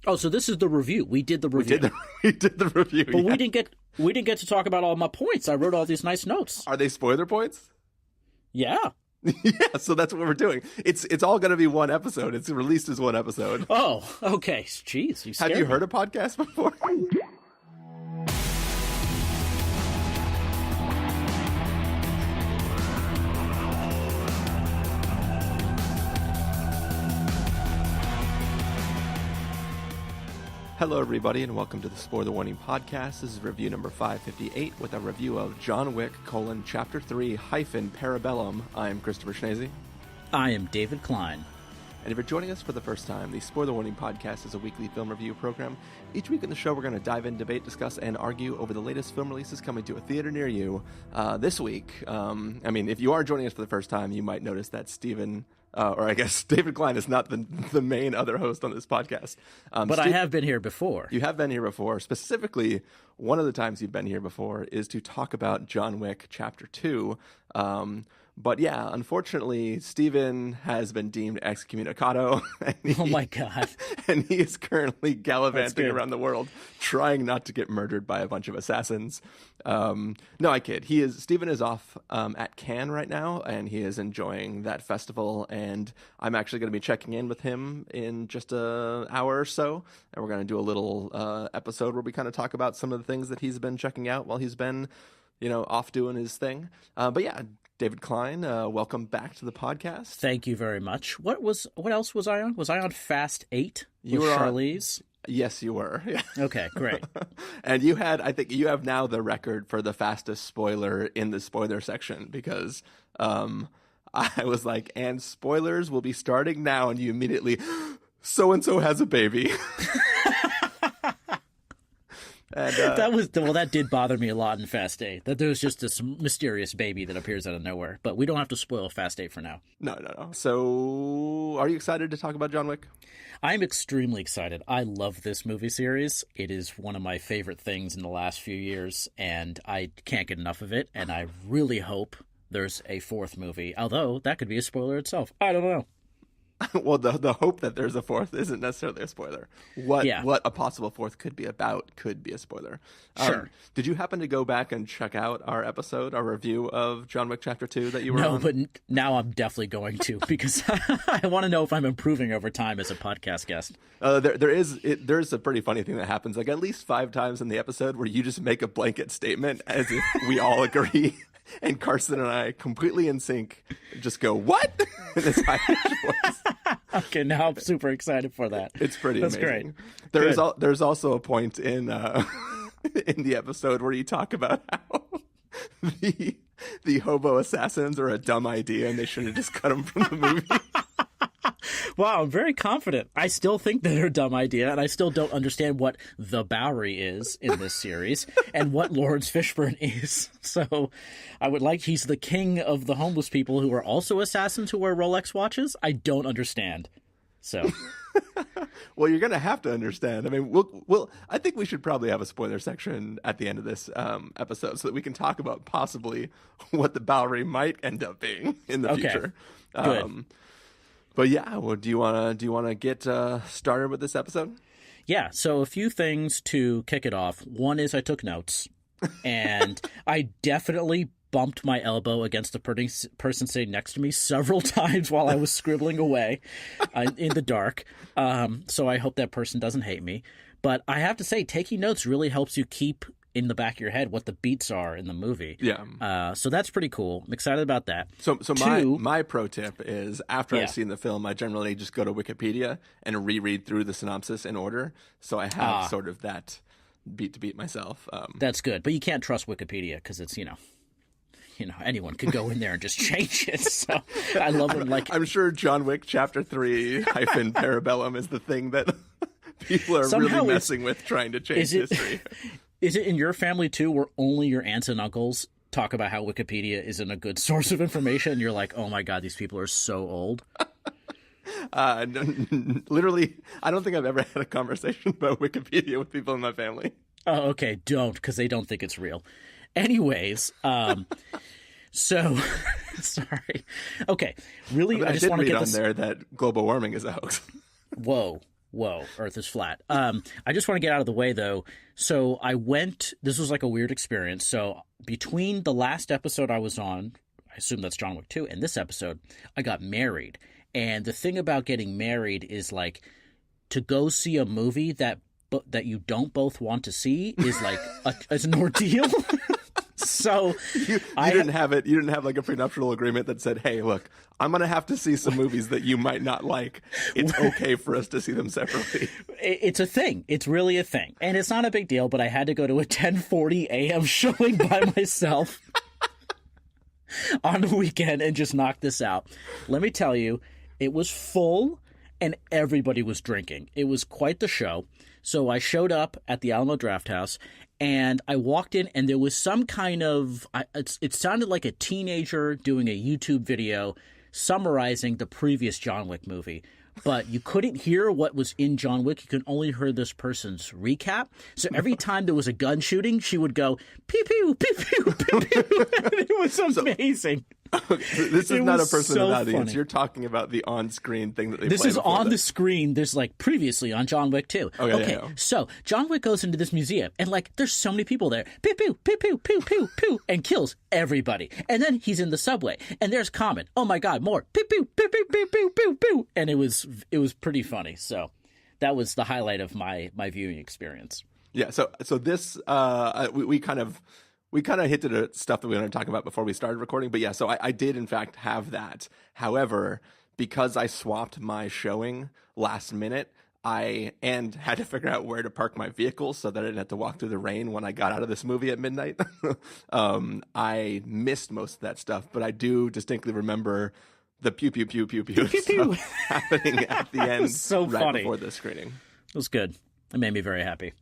Oh, so this is the review. We did the review. We did the review, but we didn't get to talk about all my points. I wrote all these nice notes. Are they spoiler points? Yeah. Yeah, so that's what we're doing. It's all going to be one episode. It's released as one episode. Oh, okay. Jeez, Have you heard a podcast before? Hello, everybody, and welcome to the Spoiler Warning Podcast. This is review number 558 with a review of John Wick, Chapter 3, Parabellum. I'm Christopher Schnese. I am David Klein. And if you're joining us for the first time, the Spoiler Warning Podcast is a weekly film review program. Each week in the show, we're going to dive in, debate, discuss, and argue over the latest film releases coming to a theater near you. This week, if you are joining us for the first time, you might notice that David Klein is not the main other host on this podcast. But I have been here before. You have been here before. Specifically, one of the times you've been here before is to talk about John Wick Chapter 2. But yeah, unfortunately, Steven has been deemed excommunicado. Oh my God. And he is currently gallivanting around the world, trying not to get murdered by a bunch of assassins. No, I kid. Steven is off at Cannes right now, and he is enjoying that festival. And I'm actually going to be checking in with him in just an hour or so. And we're going to do a little episode where we kind of talk about some of the things that he's been checking out while he's been, off doing his thing. But yeah, David Klein, welcome back to the podcast. Thank you very much. What else was I on? Was I on Fast 8 with Charlize? Yes, you were. Yeah. Okay, great. And I think you have now the record for the fastest spoiler in the spoiler section, because I was like, and spoilers will be starting now, and you immediately, so-and-so has a baby. And, that did bother me a lot in Fast 8, that there was just this mysterious baby that appears out of nowhere. But we don't have to spoil Fast 8 for now. No. So, are you excited to talk about John Wick? I'm extremely excited. I love this movie series. It is one of my favorite things in the last few years, and I can't get enough of it. And I really hope there's a fourth movie, although that could be a spoiler itself. I don't know. Well, the hope that there's a fourth isn't necessarily a spoiler. What a possible fourth could be about could be a spoiler. Sure. Did you happen to go back and check out our review of John Wick Chapter 2 that you were on? No, but now I'm definitely going to, because I want to know if I'm improving over time as a podcast guest. There's a pretty funny thing that happens, like at least 5 times in the episode, where you just make a blanket statement as if we all agree. And Carson and I, completely in sync, just go, "What?" in this high-pitched voice. Okay, now I'm super excited for that. It's pretty amazing. Great. There's also a point in the episode where you talk about how the hobo assassins are a dumb idea and they should have just cut them from the movie. Wow, I'm very confident. I still think they're a dumb idea, and I still don't understand what the Bowery is in this series and what Lawrence Fishburne is. So he's the king of the homeless people who are also assassins who wear Rolex watches. I don't understand. So, well, you're going to have to understand. I mean, I think we should probably have a spoiler section at the end of this episode so that we can talk about possibly what the Bowery might end up being in the future. Good. But yeah, well, do you want to get started with this episode? Yeah, so a few things to kick it off. One is I took notes, and I definitely bumped my elbow against the person sitting next to me several times while I was scribbling away in the dark. So I hope that person doesn't hate me. But I have to say, taking notes really helps you keep in the back of your head what the beats are in the movie. Yeah. So that's pretty cool. I'm excited about that. So my pro tip is, after I've seen the film, I generally just go to Wikipedia and reread through the synopsis in order. So I have sort of that beat to beat myself. That's good. But you can't trust Wikipedia because it's, anyone could go in there and just change it. So I love it. I'm sure John Wick Chapter 3 Parabellum is the thing that people are really messing with, trying to change history. Is it in your family, too, where only your aunts and uncles talk about how Wikipedia isn't a good source of information? And you're like, oh, my God, these people are so old. Literally, I don't think I've ever had a conversation about Wikipedia with people in my family. Oh, okay. Don't, because they don't think it's real. Anyways, so sorry. Okay. Really, I just want to get this there that global warming is a hoax. Whoa. whoa, Earth is flat. I just want to get out of the way, though. So this was like a weird experience. So between the last episode I was on, I assume that's John Wick 2, and this episode, I got married. And the thing about getting married is like to go see a movie that you don't both want to see is like is an ordeal. So you didn't have it. You didn't have like a prenuptial agreement that said, "Hey, look, I'm going to have to see some movies that you might not like. It's okay for us to see them separately." It's a thing. It's really a thing, and it's not a big deal. But I had to go to a 10:40 a.m. showing by myself on the weekend and just knock this out. Let me tell you, it was full, and everybody was drinking. It was quite the show. So I showed up at the Alamo Drafthouse, and I walked in, and there was some kind of it sounded like a teenager doing a YouTube video summarizing the previous John Wick movie. But you couldn't hear what was in John Wick. You could only hear this person's recap. So every time there was a gun shooting, she would go, pew, pew, pew, pew, pew, pew. It was amazing. This is not a person in the audience. Funny. You're talking about the on-screen thing that they This play is on the screen. There's like previously on John Wick 2. Okay, yeah. So John Wick goes into this museum and like there's so many people there. Pew, pew, pew, pew, pew, pew, pew, and kills everybody. And then he's in the subway and there's Common. Oh my God, more. Pew, pew, pew, pew, pew, pew, pew, pew. And it was pretty funny. So that was the highlight of my viewing experience. Yeah, so this we kind of hinted at stuff that we were going to talk about before we started recording, but yeah, so I did in fact have that. However, because I swapped my showing last minute, I had to figure out where to park my vehicle so that I didn't have to walk through the rain when I got out of this movie at midnight. I missed most of that stuff, but I do distinctly remember the pew pew pew pew pew, stuff happening at the end, so right funny. before the screening. It was good. It made me very happy.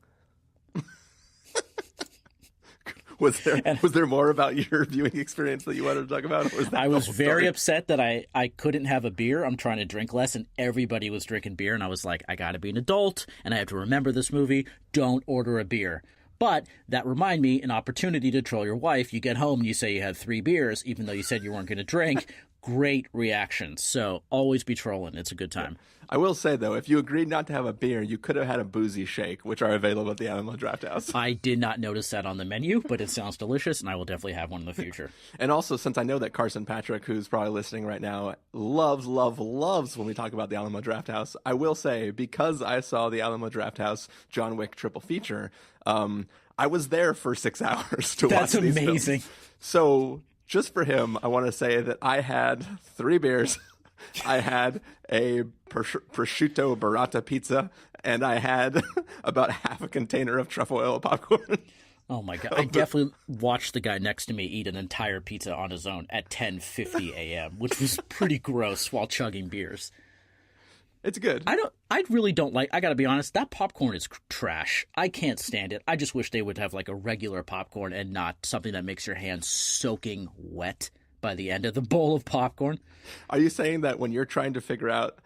Was there more about your viewing experience that you wanted to talk about? Or was that I was very story? upset that I couldn't have a beer. I'm trying to drink less, and everybody was drinking beer. And I was like, I got to be an adult, and I have to remember this movie. Don't order a beer. But that reminded me, an opportunity to troll your wife. You get home and you say you had 3 beers, even though you said you weren't going to drink. Great reactions. So always be trolling. It's a good time. I will say, though, if you agreed not to have a beer, you could have had a boozy shake, which are available at the Alamo Drafthouse. I did not notice that on the menu, but it sounds delicious, and I will definitely have one in the future. And also, since I know that Carson Patrick, who's probably listening right now, loves when we talk about the Alamo Drafthouse, I will say, because I saw the Alamo Drafthouse John Wick triple feature, I was there for 6 hours to watch these That's amazing. films. So just for him, I want to say that I had 3 beers. I had a prosciutto burrata pizza, and I had about half a container of truffle oil popcorn. Oh my God. I definitely watched the guy next to me eat an entire pizza on his own at 10:50 a.m., which was pretty gross while chugging beers. It's good. I really don't like, I gotta be honest, that popcorn is trash. I can't stand it. I just wish they would have like a regular popcorn and not something that makes your hands soaking wet by the end of the bowl of popcorn. Are you saying that when you're trying to figure out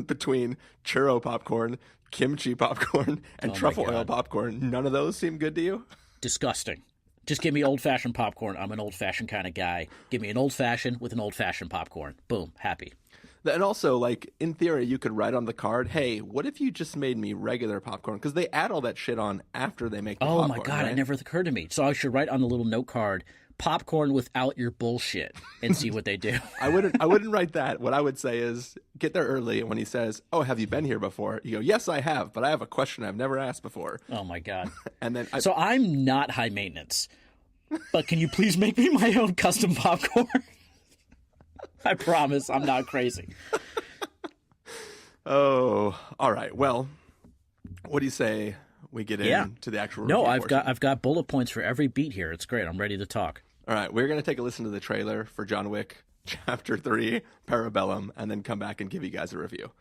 between churro popcorn, kimchi popcorn, and truffle oil popcorn, none of those seem good to you? Disgusting. Just give me old-fashioned popcorn. I'm an old-fashioned kind of guy. Give me an old-fashioned with an old-fashioned popcorn. Boom. Happy. And also, like, in theory, you could write on the card, hey, what if you just made me regular popcorn? Because they add all that shit on after they make the popcorn. Oh, my God. Right? It never occurred to me. So I should write on the little note card, popcorn without your bullshit, and see what they do. I wouldn't write that. What I would say is get there early, and when he says, oh, have you been here before? You go, yes, I have, but I have a question I've never asked before. Oh, my God. And then So I'm not high maintenance, but can you please make me my own custom popcorn? I promise I'm not crazy. Oh, all right. Well, what do you say we get into the actual review portion? I've got bullet points for every beat here. It's great. I'm ready to talk. All right, we're going to take a listen to the trailer for John Wick Chapter 3, Parabellum, and then come back and give you guys a review.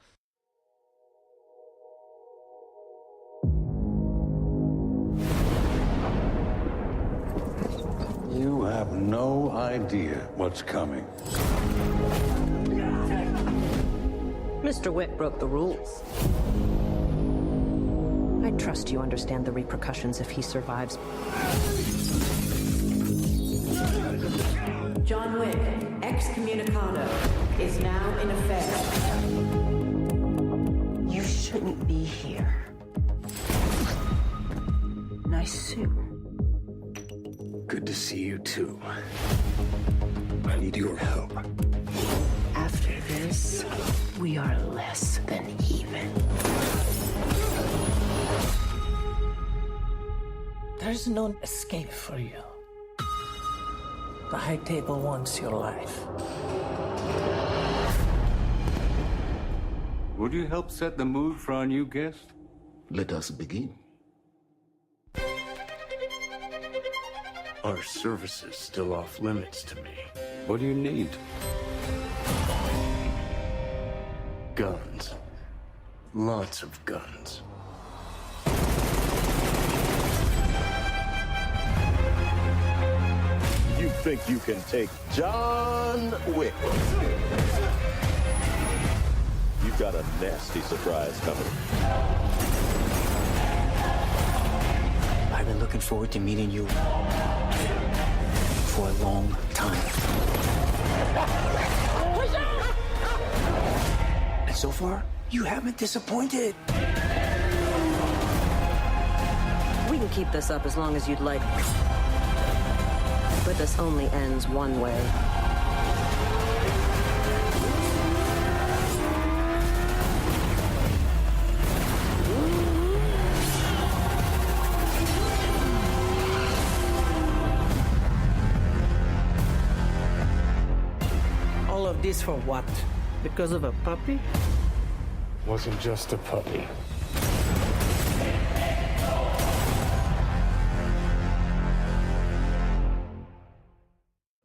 You have no idea what's coming. Mr. Wick broke the rules. I trust you understand the repercussions if he survives. John Wick, excommunicado, is now in effect. You shouldn't here. Nice suit. Good to see you, too. I need your help. After this, we are less than even. There's no escape for you. The High Table wants your life. Would you help set the mood for our new guest? Let us begin. Our service is still off limits to me. What do you need? Guns. Lots of guns. You think you can take John Wick? You've got a nasty surprise coming. I've been looking forward to meeting you for a long time. And so far, you haven't disappointed. We can keep this up as long as you'd like. But this only ends one way. All of this for what? Because of a puppy? Wasn't just a puppy.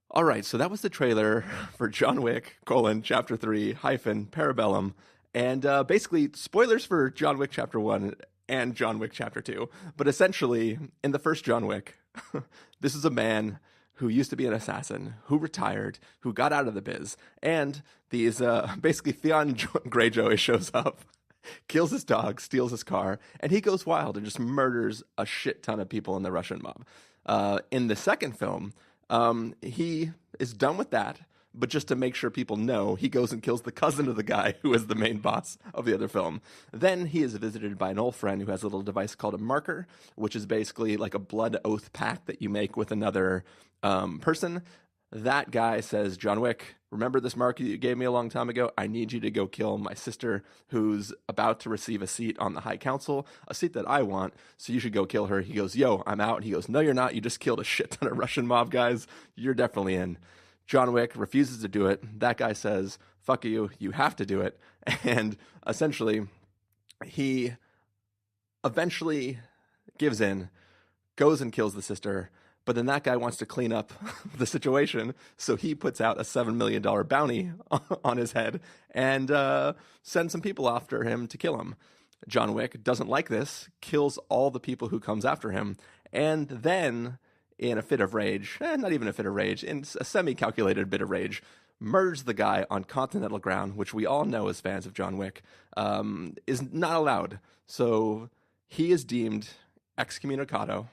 All right, so that was the trailer for John Wick, Chapter 3, Parabellum. And basically, spoilers for John Wick Chapter 1 and John Wick Chapter 2. But essentially, in the first John Wick, this is a man who used to be an assassin, who retired, who got out of the biz. And these, basically, Theon Greyjoy shows up, kills his dog, steals his car, and he goes wild and just murders a shit ton of people in the Russian mob. In the second film, he is done with that, but just to make sure people know, he goes and kills the cousin of the guy who is the main boss of the other film. Then he is visited by an old friend who has a little device called a marker, which is basically like a blood oath pact that you make with another person. That guy says, John Wick, remember this marker you gave me a long time ago? I need you to go kill my sister who's about to receive a seat on the High Council, a seat that I want, so you should go kill her. He goes, yo, I'm out. He goes, no, you're not. You just killed a shit ton of Russian mob guys. You're definitely in. John Wick refuses to do it. That guy says, fuck you, you have to do it. And essentially, he eventually gives in, goes and kills the sister. But then that guy wants to clean up the situation, so he puts out a $7 million bounty on his head and sends some people after him to kill him. John Wick doesn't like this, kills all the people who comes after him, and then, in a fit of rage, not even a fit of rage, in a semi-calculated bit of rage, murders the guy on continental ground, which we all know as fans of John Wick, is not allowed. So he is deemed excommunicado,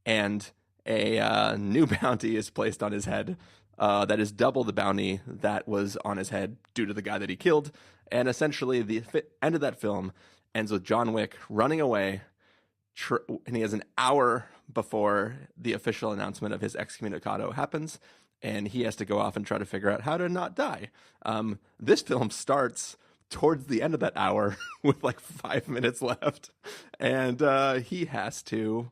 and a new bounty is placed on his head that is double the bounty that was on his head due to the guy that he killed. And essentially, the end of that film ends with John Wick running away, and he has an hour before the official announcement of his excommunicado happens, and he has to go off and try to figure out how to not die. This film starts towards the end of that hour with like 5 minutes left, and he has to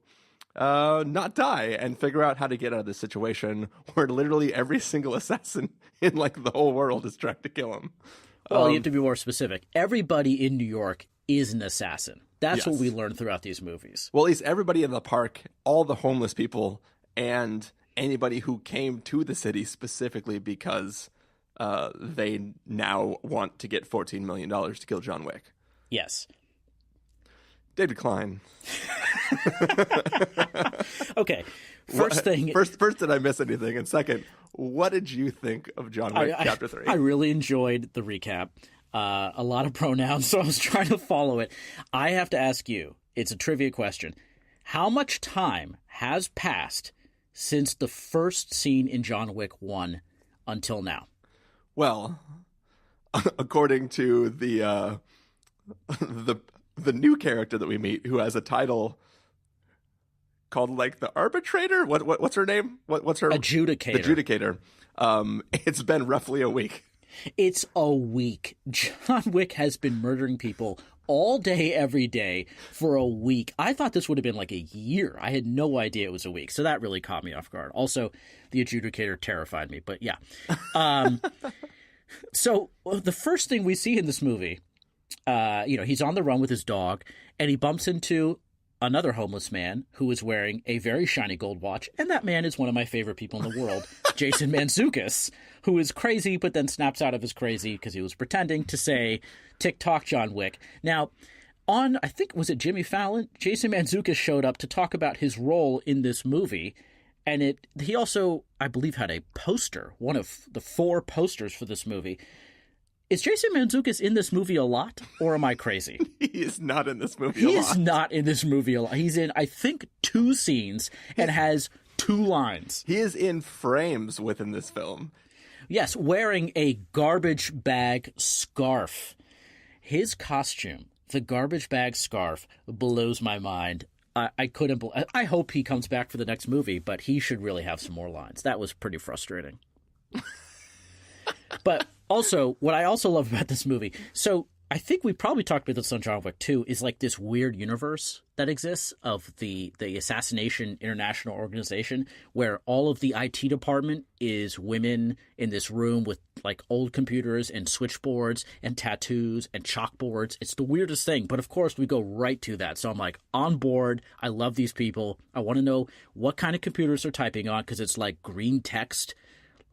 not die and figure out how to get out of this situation where literally every single assassin in like the whole world is trying to kill him. Well, you have to be more specific. Everybody in New York is an assassin. That's what we learn throughout these movies. Well, at least everybody in the park, all the homeless people, and anybody who came to the city specifically because they now want to get $14 million to kill John Wick. Yes. David Klein. Okay. First, did I miss anything? And second, what did you think of John Wick Chapter 3? I really enjoyed the recap. A lot of pronouns, so I was trying to follow it. I have to ask you, it's a trivia question. How much time has passed since the first scene in John Wick 1 until now? Well, according to the the new character that we meet, who has a title called like the Arbitrator. What's her name? What's her Adjudicator? It's been roughly a week. It's a week. John Wick has been murdering people all day, every day for a week. I thought this would have been like a year. I had no idea it was a week. So that really caught me off guard. Also, the Adjudicator terrified me. But yeah. So the first thing we see in this movie, he's on the run with his dog, and he bumps into another homeless man who is wearing a very shiny gold watch, and that man is one of my favorite people in the world, Jason Mantzoukas, who is crazy but then snaps out of his crazy because he was pretending to say, "Tick-tock, John Wick." Now, on, I think, was it Jimmy Fallon? Jason Mantzoukas showed up to talk about his role in this movie, and he also, I believe, had a poster, one of the 4 posters for this movie. Is Jason Mantzoukas in this movie a lot, or am I crazy? He is not in this movie a lot. He is not in this movie a lot. He's in, I think, 2 scenes and has 2 lines. He is in frames within this film. Yes, wearing a garbage bag scarf. His costume, the garbage bag scarf, blows my mind. I couldn't. I hope he comes back for the next movie, but he should really have some more lines. That was pretty frustrating. But also, what I also love about this movie, so I think we probably talked about this on John Wick 2, is like this weird universe that exists of the Assassination International Organization, where all of the IT department is women in this room with like old computers and switchboards and tattoos and chalkboards. It's the weirdest thing. But of course, we go right to that. So I'm like on board. I love these people. I want to know what kind of computers they're typing on, because it's like green text.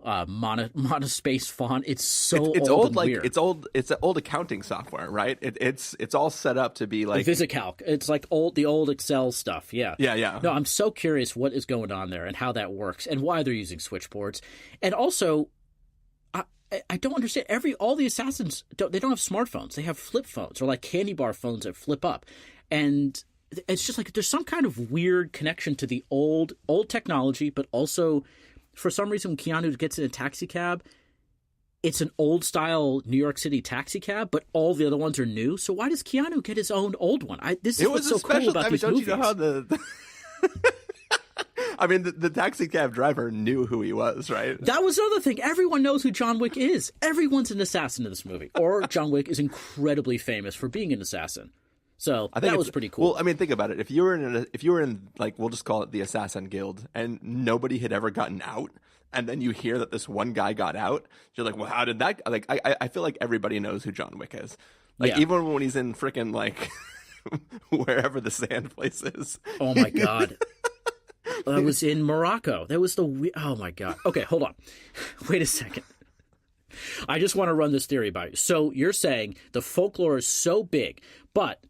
Monospace font. It's so it's old old and like weird. it's old accounting software, right? It's all set up to be like VisiCalc. It's like the old Excel stuff. Yeah. No, I'm so curious what is going on there and how that works and why they're using switchboards. And also, I don't understand. All the assassins they don't have smartphones. They have flip phones or like candy bar phones that flip up, and it's just like there's some kind of weird connection to the old technology, but also. For some reason, when Keanu gets in a taxi cab, it's an old-style New York City taxi cab, but all the other ones are new. So why does Keanu get his own old one? This is what's so cool about these movies. You know how the taxi cab driver knew who he was, right? That was the other thing. Everyone knows who John Wick is. Everyone's an assassin in this movie. Or John Wick is incredibly famous for being an assassin. So that was pretty cool. Well, I mean, think about it. If you were in like, we'll just call it the Assassin Guild, and nobody had ever gotten out, and then you hear that this one guy got out, you're like, well, how did that? Like, I feel like everybody knows who John Wick is. Like, yeah. Even when he's in freaking like wherever the sand place is. Oh my god. That was in Morocco. That was oh my god. Okay, hold on. Wait a second. I just want to run this theory by you. So you're saying the folklore is so big, but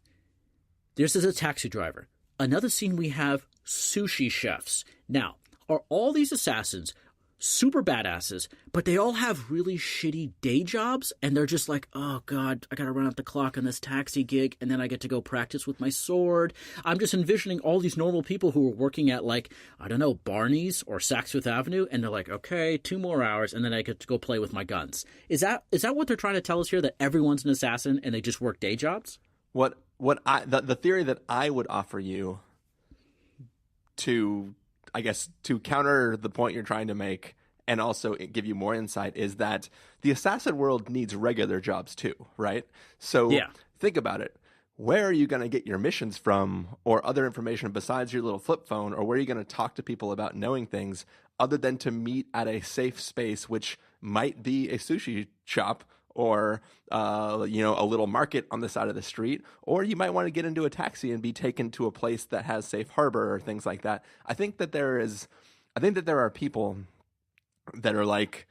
this is a taxi driver. Another scene we have sushi chefs. Now, are all these assassins super badasses, but they all have really shitty day jobs, and they're just like, oh god, I gotta run out the clock on this taxi gig, and then I get to go practice with my sword. I'm just envisioning all these normal people who are working at, like, I don't know, Barney's or Saks Fifth Avenue, and they're like, okay, 2 more hours, and then I get to go play with my guns. Is that what they're trying to tell us here, that everyone's an assassin and they just work day jobs? The theory that I would offer you to counter the point you're trying to make and also give you more insight is that the assassin world needs regular jobs too, right? So Think about it. Where are you going to get your missions from or other information besides your little flip phone, or where are you going to talk to people about knowing things other than to meet at a safe space, which might be a sushi shop or a little market on the side of the street, or you might want to get into a taxi and be taken to a place that has safe harbor or things like that. I think that there are people that are like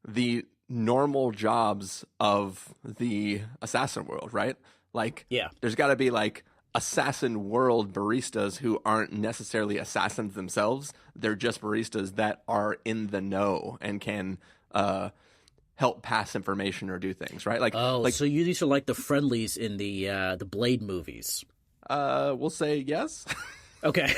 the normal jobs of the assassin world, right? Like, there's got to be like assassin world baristas who aren't necessarily assassins themselves. They're just baristas that are in the know and can help pass information or do things, right? So these are like the friendlies in the Blade movies. We'll say yes. Okay.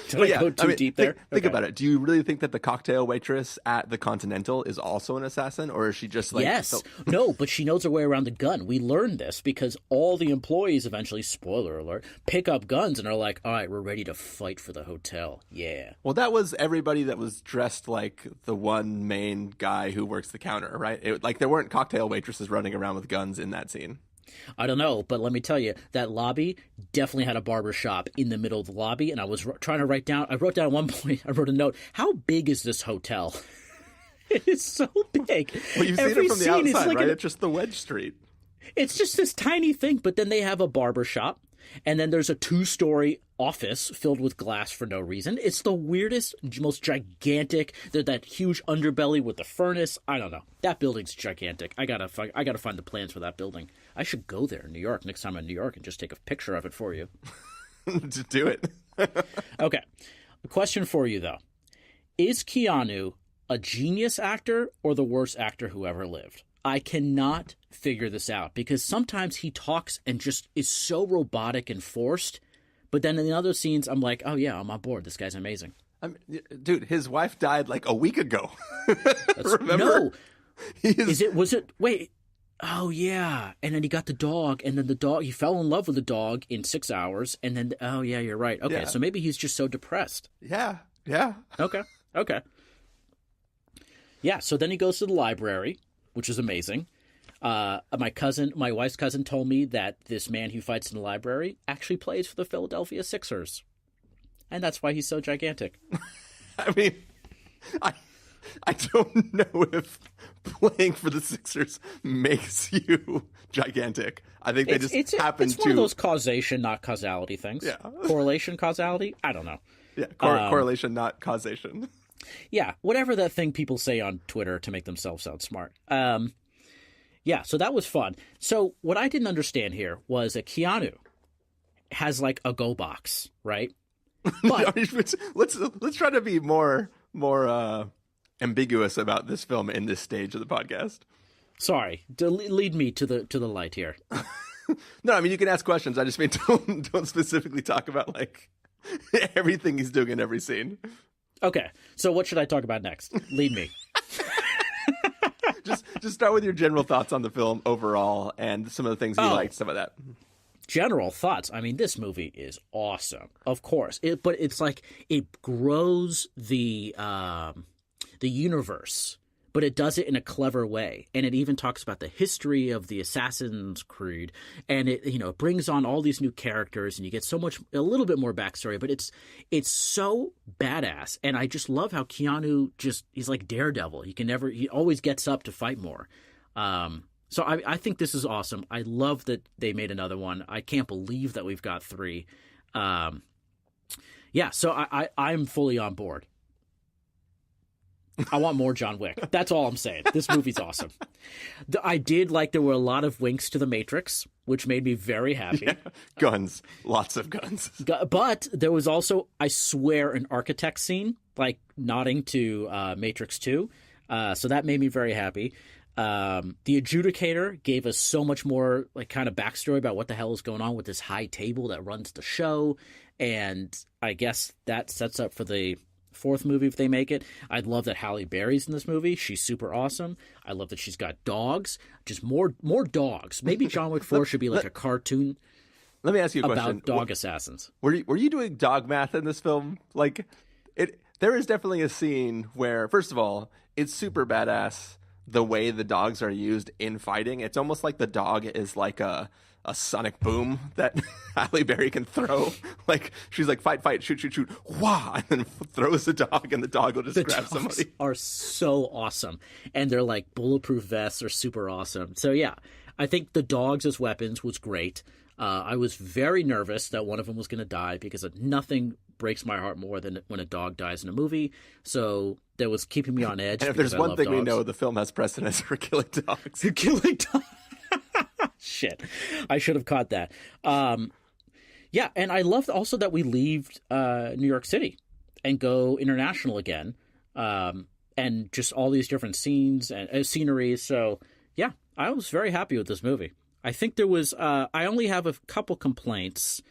Did I go too deep there? Think about it. Do you really think that the cocktail waitress at the Continental is also an assassin, or is she just like... Yes. No, but she knows her way around the gun. We learned this because all the employees eventually, spoiler alert, pick up guns and are like, all right, we're ready to fight for the hotel. Yeah. Well, that was everybody that was dressed like the one main guy who works the counter, right? Like there weren't cocktail waitresses running around with guns in that scene. I don't know, but let me tell you, that lobby definitely had a barber shop in the middle of the lobby, and I was trying to write down, I wrote down at one point, I wrote a note, how big is this hotel? It is so big. Well, you've seen it from the outside, right? It's just the Wedge Street. It's just this tiny thing, but then they have a barber shop, and then there's a 2-story office filled with glass for no reason. It's the weirdest, most gigantic, that huge underbelly with the furnace. I don't know. That building's gigantic. I gotta find the plans for that building. I should go there in New York next time I'm in New York and just take a picture of it for you. To do it. Okay. A question for you, though. Is Keanu a genius actor or the worst actor who ever lived? I cannot figure this out because sometimes he talks and just is so robotic and forced, but then in the other scenes, I'm like, oh yeah, I'm on board. This guy's amazing. Dude, his wife died like a week ago. Remember? No. Wait. Oh yeah. And then he got the dog, and then he fell in love with the dog in 6 hours, and then, oh yeah, you're right. Okay, yeah. So maybe he's just so depressed. Yeah. Okay. Yeah, so then he goes to the library, which is amazing. My wife's cousin told me that this man who fights in the library actually plays for the Philadelphia Sixers. And that's why he's so gigantic. I mean, I don't know if playing for the Sixers makes you gigantic. I think they just happen to... It's one of those causation, not causality things. Yeah. Correlation, causality? I don't know. Yeah, correlation, not causation. Yeah, whatever that thing people say on Twitter to make themselves sound smart. Yeah, so that was fun. So what I didn't understand here was that Keanu has like a go box, right? But let's try to be more ambiguous about this film in this stage of the podcast. Sorry, lead me to the light here. No, I mean you can ask questions. I just mean don't specifically talk about like everything he's doing in every scene. Okay, so what should I talk about next? Lead me. Just start with your general thoughts on the film overall and some of the things you liked, some of that. General thoughts. I mean, this movie is awesome, of course. But it's like it grows the universe, but it does it in a clever way. And it even talks about the history of the Assassin's Creed, and it brings on all these new characters, and you get a little bit more backstory. But it's so badass, and I just love how Keanu he's like Daredevil. He always gets up to fight more. So I think this is awesome. I love that they made another one. I can't believe that we've got 3. Yeah, so I'm fully on board. I want more John Wick. That's all I'm saying. This movie's awesome. I did like there were a lot of winks to The Matrix, which made me very happy. Yeah. Guns. Lots of guns. But there was also, I swear, an architect scene, like nodding to Matrix 2. So that made me very happy. The adjudicator gave us so much more like kind of backstory about what the hell is going on with this high table that runs the show. And I guess that sets up for the 4th movie if they make it. I love that Halle Berry's in this movie. She's super awesome. I love that she's got dogs. Just more dogs. Maybe John Wick 4 should be like a cartoon. Let me ask you a question about dog assassins. Were you doing dog math in this film? Like there is definitely a scene where, first of all, it's super badass the way the dogs are used in fighting. It's almost like the dog is like a sonic boom that Halle Berry can throw. Like she's like fight, shoot, wah, and then throws the dog, and the dog will just grab somebody. Are so awesome, and they're like bulletproof vests are super awesome. So yeah, I think the dogs as weapons was great. I was very nervous that one of them was going to die because nothing breaks my heart more than when a dog dies in a movie. So that was keeping me on edge. And if there's one thing we know, the film has precedence for killing dogs. Killing dogs. Shit, I should have caught that. Yeah, and I loved also that we leave New York City and go international again, and just all these different scenes and sceneries. So yeah, I was very happy with this movie. I think there was I only have a couple complaints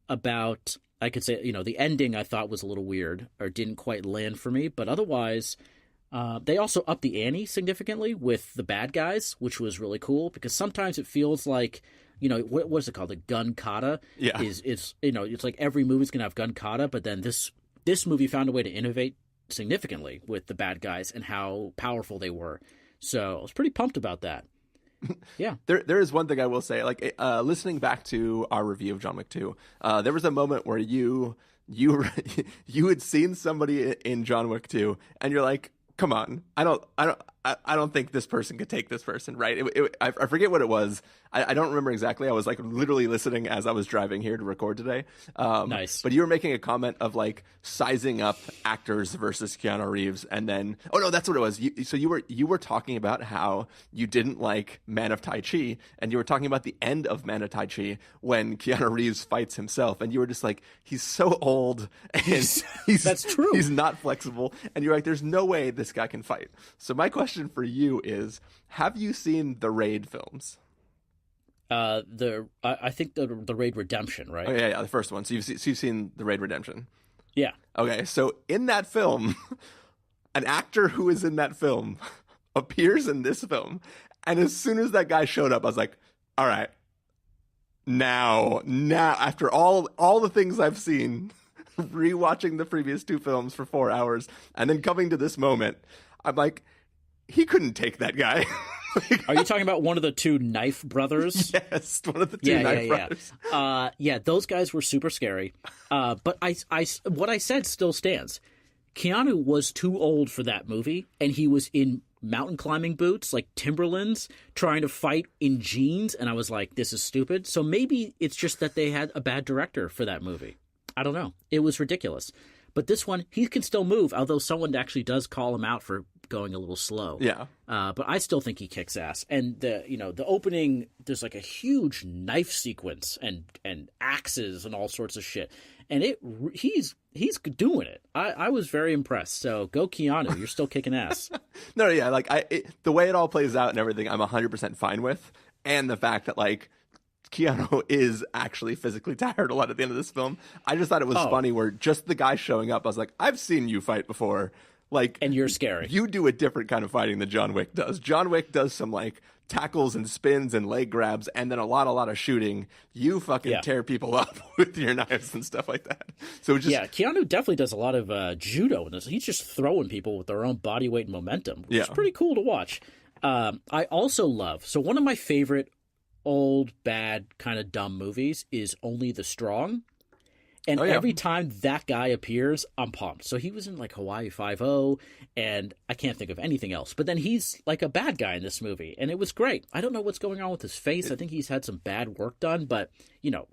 about I could say, the ending I thought was a little weird or didn't quite land for me. But otherwise, they also upped the ante significantly with the bad guys, which was really cool because sometimes it feels like, what is it called? The gun kata. Yeah. It's like every movie's going to have gun kata, but then this movie found a way to innovate significantly with the bad guys and how powerful they were. So I was pretty pumped about that. Yeah. There is one thing I will say, like listening back to our review of John Wick 2, there was a moment where you had seen somebody in John Wick 2 and you're like, come on, I don't think this person could take this person, right? I forget what it was. I don't remember exactly. I was like literally listening as I was driving here to record today. Nice. But you were making a comment of like sizing up actors versus Keanu Reeves, and then no, that's what it was. So you were talking about how you didn't like Man of Tai Chi, and you were talking about the end of Man of Tai Chi when Keanu Reeves fights himself, and you were just like, he's so old and that's true. He's not flexible, and you're like, there's no way this guy can fight. So my question for you is, have you seen the Raid films? I think the Raid Redemption, right? Oh yeah, the first one. So you've seen the Raid Redemption. Yeah. Okay, so in that film, an actor who is in that film appears in this film, and as soon as that guy showed up, I was like, all right, now after all the things I've seen, rewatching the previous two films for 4 hours, and then coming to this moment, I'm like, he couldn't take that guy. Are you talking about one of the two knife brothers? Yes, one of the two knife brothers. Yeah, those guys were super scary. But what I said still stands. Keanu was too old for that movie, and he was in mountain climbing boots, like Timberlands, trying to fight in jeans, and I was like, this is stupid. So maybe it's just that they had a bad director for that movie. I don't know. It was ridiculous. But this one, he can still move, although someone actually does call him out for going a little slow. Yeah. But I still think he kicks ass. And the opening, there's like a huge knife sequence and axes and all sorts of shit. And he's doing it. I was very impressed. So go Keanu, you're still kicking ass. No, yeah, like the way it all plays out and everything, I'm 100% fine with. And the fact that like Keanu is actually physically tired a lot at the end of this film. I just thought it was funny where just the guy showing up, I was like, I've seen you fight before. Like, and you're scary. You do a different kind of fighting than John Wick does. John Wick does some like tackles and spins and leg grabs and then a lot of shooting. You fucking tear people up with your knives and stuff like that. So just Keanu definitely does a lot of judo in this. He's just throwing people with their own body weight and momentum, which is pretty cool to watch. I also love, so one of my favorite old, bad, kind of dumb movies is Only the Strong. And every time that guy appears, I'm pumped. So he was in like Hawaii Five-0, and I can't think of anything else. But then he's like a bad guy in this movie, and it was great. I don't know what's going on with his face. I think he's had some bad work done, but,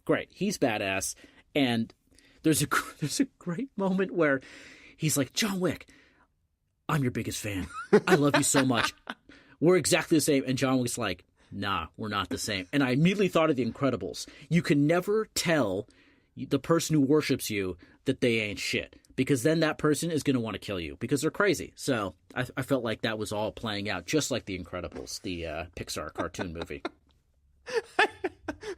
great. He's badass. And there's a great moment where he's like, John Wick, I'm your biggest fan. I love you so much. We're exactly the same. And John Wick's like, nah, we're not the same. And I immediately thought of The Incredibles. You can never tell the person who worships you that they ain't shit, because then that person is going to want to kill you because they're crazy. So I felt like that was all playing out just like The Incredibles, the Pixar cartoon movie.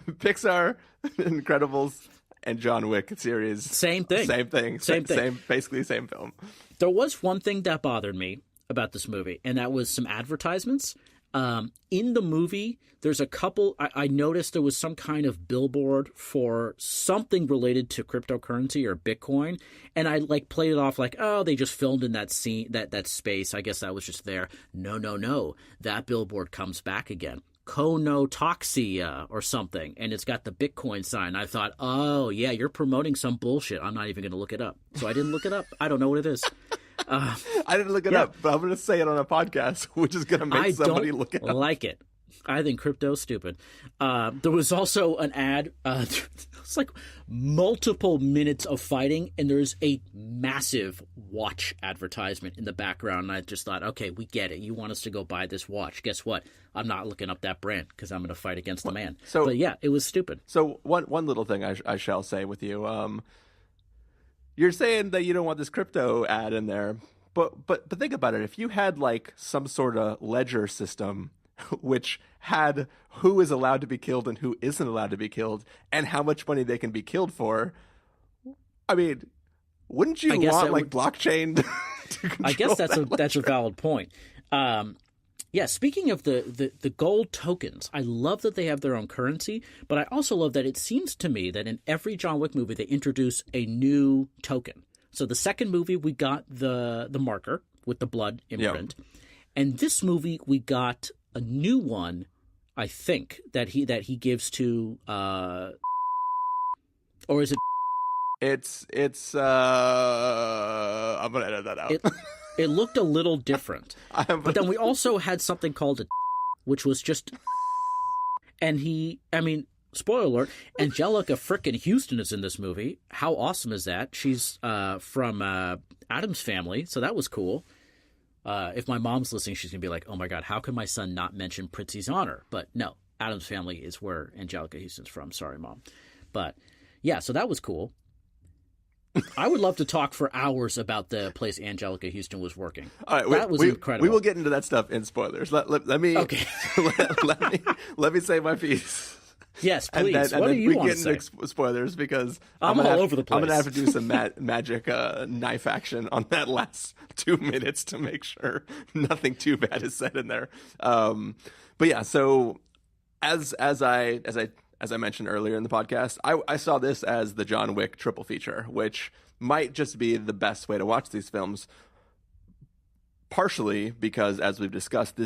Pixar, Incredibles, and John Wick series. Same thing. Basically same film. There was one thing that bothered me about this movie, and that was some advertisements. In the movie, there's a couple. I noticed there was some kind of billboard for something related to cryptocurrency or Bitcoin, and I like played it off like, oh, they just filmed in that scene, that space. I guess that was just there. No. That billboard comes back again. Konotoxia or something, and it's got the Bitcoin sign. I thought, oh yeah, you're promoting some bullshit. I'm not even going to look it up. So I didn't look it up. I don't know what it is. I didn't look it up, but I'm going to say it on a podcast, which is going to make somebody look it up. I don't like it. I think crypto's stupid. There was also an ad. It's like multiple minutes of fighting, and there's a massive watch advertisement in the background. And I just thought, okay, we get it. You want us to go buy this watch. Guess what? I'm not looking up that brand because I'm going to fight against the man. But yeah, it was stupid. So one little thing I shall say with you. You're saying that you don't want this crypto ad in there, but think about it. If you had like some sort of ledger system which had who is allowed to be killed and who isn't allowed to be killed and how much money they can be killed for, I mean, wouldn't you want like blockchain to control I guess that's that a valid point. Yeah, speaking of the gold tokens, I love that they have their own currency, but I also love that it seems to me that in every John Wick movie they introduce a new token. So the second movie we got the marker with the blood imprint, and this movie we got a new one, I think that he gives to or is it? It's I'm gonna edit that out. It looked a little different. But then we also had something called a which was just and spoiler alert, Angelica frickin' Houston is in this movie. How awesome is that? She's from Addams Family, so that was cool. If my mom's listening, she's going to be like, oh my God, how can my son not mention Pritzi's Honor? But no, Addams Family is where Angelica Houston's from. Sorry, Mom. But yeah, so that was cool. I would love to talk for hours about the place Angelica Houston was working. All right, that was incredible. We will get into that stuff in spoilers. Let me okay. let me say my piece. Yes, please. And then what do you want to get say? into spoilers because I'm all over the place. I'm going to have to do some magic knife action on that last 2 minutes to make sure nothing too bad is said in there. But yeah, so as I mentioned earlier in the podcast, I saw this as the John Wick triple feature, which might just be the best way to watch these films. Partially because, as we've discussed,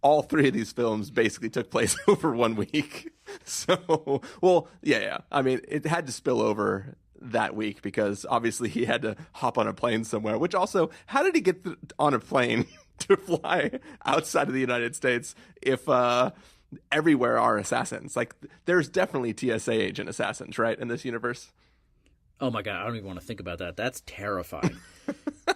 all three of these films basically took place over 1 week. So, well, yeah. I mean, it had to spill over that week because obviously he had to hop on a plane somewhere, which also, how did he get on a plane to fly outside of the United States if everywhere are assassins? Like, there's definitely TSA agent assassins, right, in this universe? Oh my God, I don't even want to think about that. That's terrifying.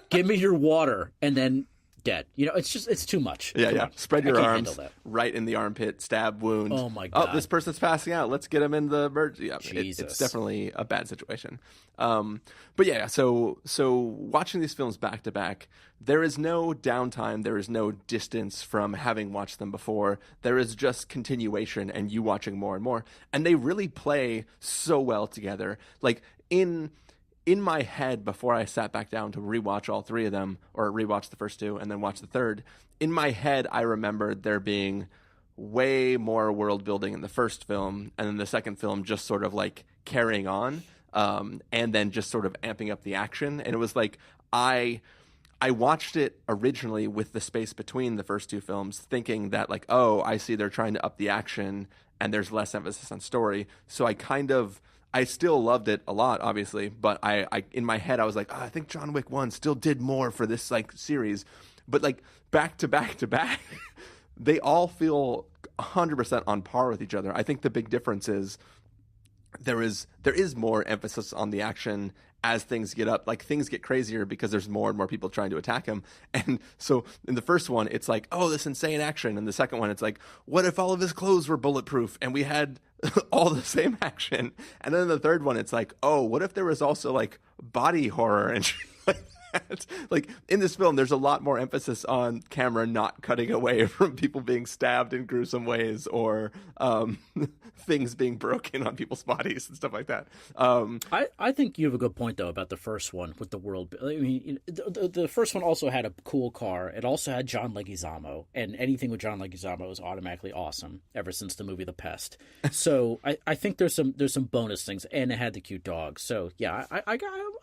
Give me your water and then dead. It's too much. Yeah. Spread your arms right in the armpit, stab wound. Oh my God. Oh, this person's passing out. Let's get him in the emergency. Yeah, Jesus. It's definitely a bad situation. But yeah, so watching these films back to back, there is no downtime. There is no distance from having watched them before. There is just continuation and you watching more and more. And they really play so well together. Like in my head, before I sat back down to rewatch all three of them, or rewatch the first two and then watch the third, in my head, I remembered there being way more world building in the first film, and then the second film just sort of like carrying on, and then just sort of amping up the action. And it was like I watched it originally with the space between the first two films, thinking that like, oh, I see they're trying to up the action and there's less emphasis on story. So I still loved it a lot, obviously, but I in my head I was like, I think John Wick 1 still did more for this like series, but like back to back to back, they all feel 100% on par with each other. I think the big difference is there is more emphasis on the action as things get up, like things get crazier because there's more and more people trying to attack him. And so in the first one, it's like, oh, this insane action. And the second one, it's like, what if all of his clothes were bulletproof and we had all the same action? And then the third one, it's like, oh, what if there was also like body horror and shit like that? Like in this film, there's a lot more emphasis on camera not cutting away from people being stabbed in gruesome ways or things being broken on people's bodies and stuff like that. I think you have a good point though about the first one with the world. I mean, the first one also had a cool car. It also had John Leguizamo, and anything with John Leguizamo is automatically awesome ever since the movie The Pest. So I think there's some bonus things, and it had the cute dog. So yeah,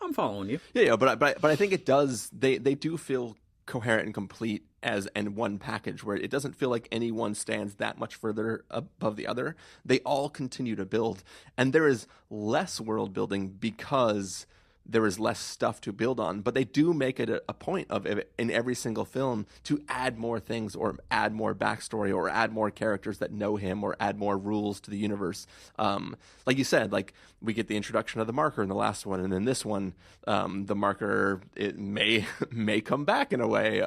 I'm following you. Yeah, but I think it does. They do feel coherent and complete as in one package, where it doesn't feel like any one stands that much further above the other. They all continue to build, and there is less world building because there is less stuff to build on, but they do make it a point of it in every single film to add more things or add more backstory or add more characters that know him or add more rules to the universe. Like you said, like we get the introduction of the marker in the last one, and in this one, the marker, it may come back in a way.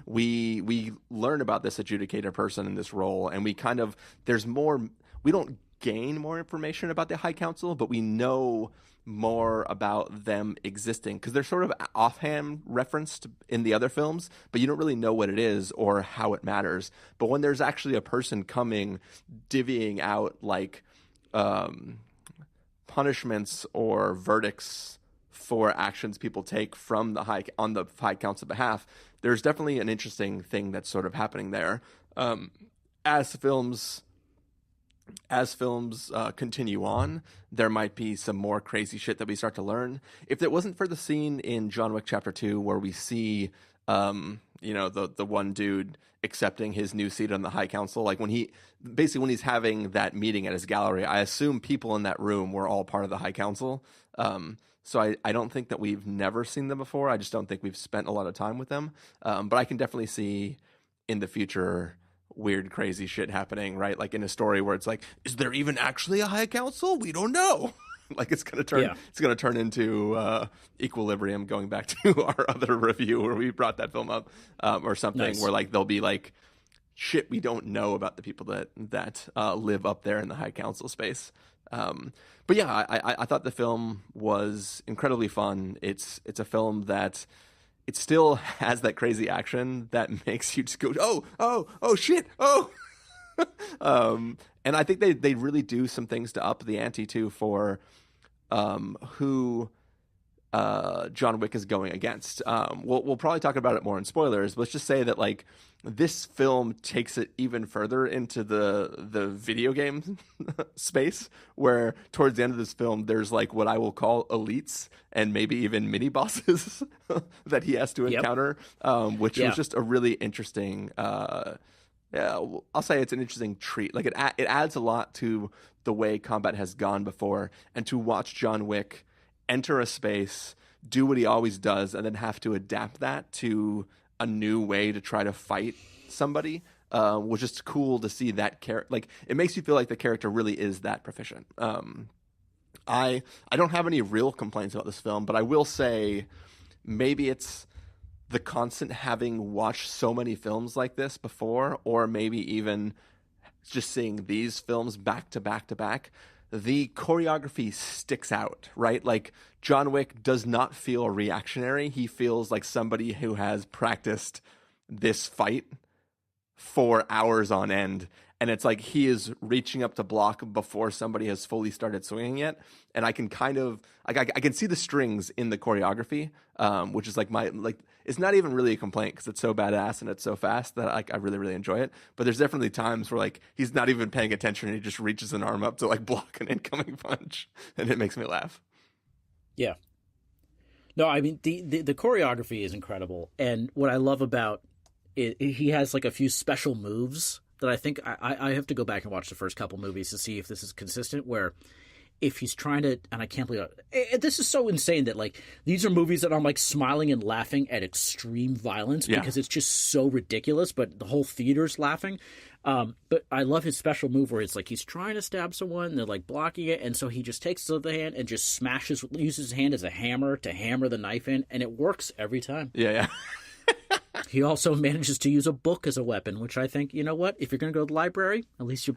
We learn about this adjudicator person in this role, and we don't gain more information about the High Council, but we know more about them existing because they're sort of offhand referenced in the other films, but you don't really know what it is or how it matters. But when there's actually a person coming, divvying out like punishments or verdicts for actions people take from the High Council's behalf, there's definitely an interesting thing that's sort of happening there. As films continue on, there might be some more crazy shit that we start to learn. If it wasn't for the scene in John Wick Chapter 2 where we see, the one dude accepting his new seat on the High Council, like when he's having that meeting at his gallery, I assume people in that room were all part of the High Council. So I don't think that we've never seen them before. I just don't think we've spent a lot of time with them. But I can definitely see in the future weird, crazy shit happening, right? Like in a story where it's like, is there even actually a High Council? We don't know. Like it's gonna turn into Equilibrium, going back to our other review where we brought that film up, or something. Nice. Where like they'll be like, shit, we don't know about the people that live up there in the High Council space. But yeah, I thought the film was incredibly fun. It's a film that it still has that crazy action that makes you just go, oh shit, oh. And I think they really do some things to up the ante too for who John Wick is going against. We'll probably talk about it more in spoilers, but let's just say that like this film takes it even further into the video game space, where towards the end of this film there's like what I will call elites and maybe even mini bosses that he has to encounter, which was just a really interesting I'll say it's an interesting treat. Like it adds a lot to the way combat has gone before, and to watch John Wick enter a space, do what he always does, and then have to adapt that to a new way to try to fight somebody, was just cool to see that character. Like it makes you feel like the character really is that proficient. I don't have any real complaints about this film, but I will say maybe it's the constant having watched so many films like this before, or maybe even just seeing these films back to back to back, the choreography sticks out, right? Like John Wick does not feel reactionary. He feels like somebody who has practiced this fight for hours on end. And it's like he is reaching up to block before somebody has fully started swinging yet. And I can kind of, like, I can see the strings in the choreography, which is like it's not even really a complaint because it's so badass and it's so fast that I really, really enjoy it. But there's definitely times where like he's not even paying attention and he just reaches an arm up to like block an incoming punch. And it makes me laugh. Yeah. No, I mean, the choreography is incredible. And what I love about it, he has like a few special moves that I think I have to go back and watch the first couple movies to see if this is consistent, where if he's trying to, and I can't believe it, this is so insane that like these are movies that I'm like smiling and laughing at extreme violence because it's just so ridiculous, but the whole theater's laughing. But I love his special move where it's like he's trying to stab someone and they're like blocking it, and so he just takes the hand and just uses his hand as a hammer to hammer the knife in, and it works every time. Yeah. He also manages to use a book as a weapon, which I think, you know what, if you're going to go to the library, at least you're,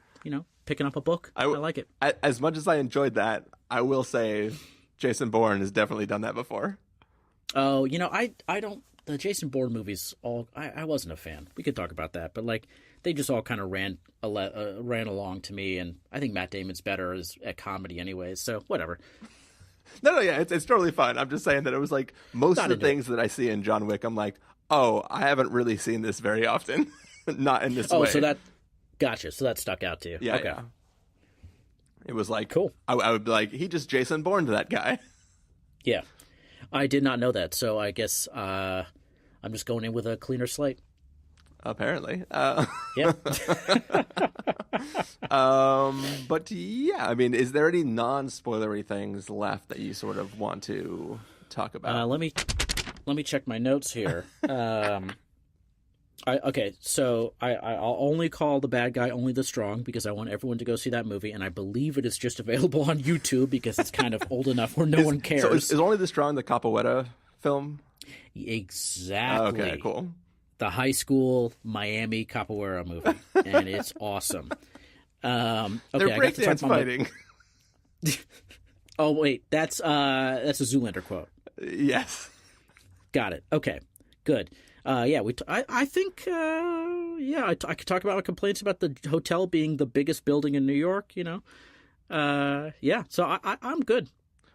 picking up a book. I like it. As much as I enjoyed that, I will say Jason Bourne has definitely done that before. Oh, I don't, the Jason Bourne movies, I wasn't a fan. We could talk about that, but like they just all kind of ran along to me, and I think Matt Damon's better at comedy anyways, so whatever. No, yeah, it's totally fine. I'm just saying that it was like most of the things that I see in John Wick, I'm like, oh, I haven't really seen this very often. Not in this way. Oh, so that, gotcha. So that stuck out to you. Yeah, okay. Yeah. It was like, cool. I would be like, he just Jason Bourne to that guy. Yeah. I did not know that, so I guess I'm just going in with a cleaner slate. Apparently. Yeah. But yeah, I mean, is there any non-spoilery things left that you sort of want to talk about? Let me check my notes here. So I'll only call the bad guy Only the Strong because I want everyone to go see that movie, and I believe it is just available on YouTube because it's kind of old enough where no one cares. So is Only the Strong the Capoeira film? Exactly. Okay, cool. The high school Miami Capoeira movie, and it's awesome. They're breakdance fighting. Oh wait, that's a Zoolander quote. Yes. Got it. Okay, good. I think I could talk about my complaints about the hotel being the biggest building in New York. So I'm good.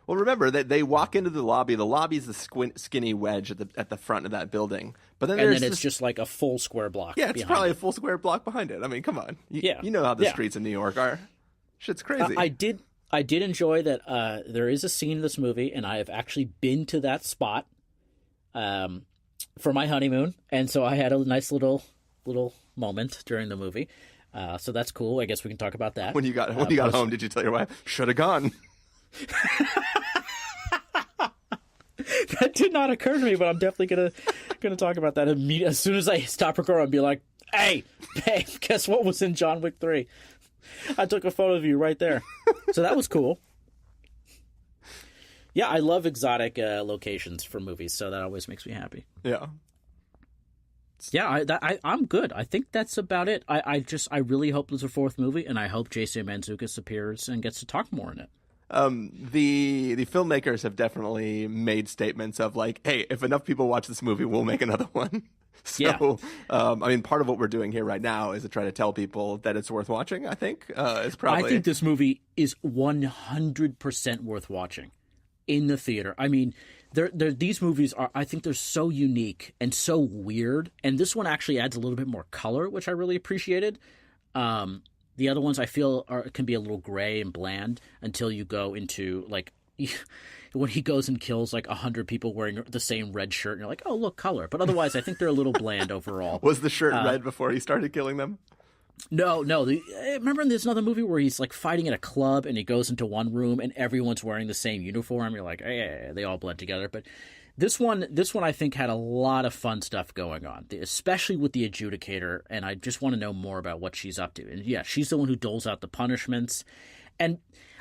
Well, remember that they walk into the lobby. The lobby's the skinny wedge at the front of that building. But then it's just like a full square block. Yeah, it's probably a full square block behind it. I mean, come on. You know how the streets in New York are. Shit's crazy. I did enjoy that there is a scene in this movie, and I have actually been to that spot for my honeymoon, and so I had a nice little moment during the movie. So that's cool. I guess we can talk about that. When you got home, did you tell your wife, should have gone? That did not occur to me, but I'm definitely gonna talk about that immediately. As soon as I stop recording, I'll be like, hey, guess what was in John Wick 3? I took a photo of you right there. So that was cool. Yeah, I love exotic locations for movies, so that always makes me happy. Yeah. Yeah, I'm good. I think that's about it. I really hope there's a fourth movie, and I hope Jason Mantzoukas appears and gets to talk more in it. The filmmakers have definitely made statements of like, hey, if enough people watch this movie, we'll make another one. So, I mean, part of what we're doing here right now is to try to tell people that it's worth watching, I think. I think this movie is 100% worth watching in the theater. I mean, these movies are, I think they're so unique and so weird. And this one actually adds a little bit more color, which I really appreciated. The other ones I feel can be a little gray and bland until you go into like when he goes and kills like 100 people wearing the same red shirt, and you're like, oh, look, color. But otherwise, I think they're a little bland overall. Was the shirt red before he started killing them? No. Remember there's another movie where he's like fighting at a club and he goes into one room and everyone's wearing the same uniform. You're like, hey, they all blend together. But this one I think had a lot of fun stuff going on, especially with the adjudicator. And I just want to know more about what she's up to. And yeah, she's the one who doles out the punishments. And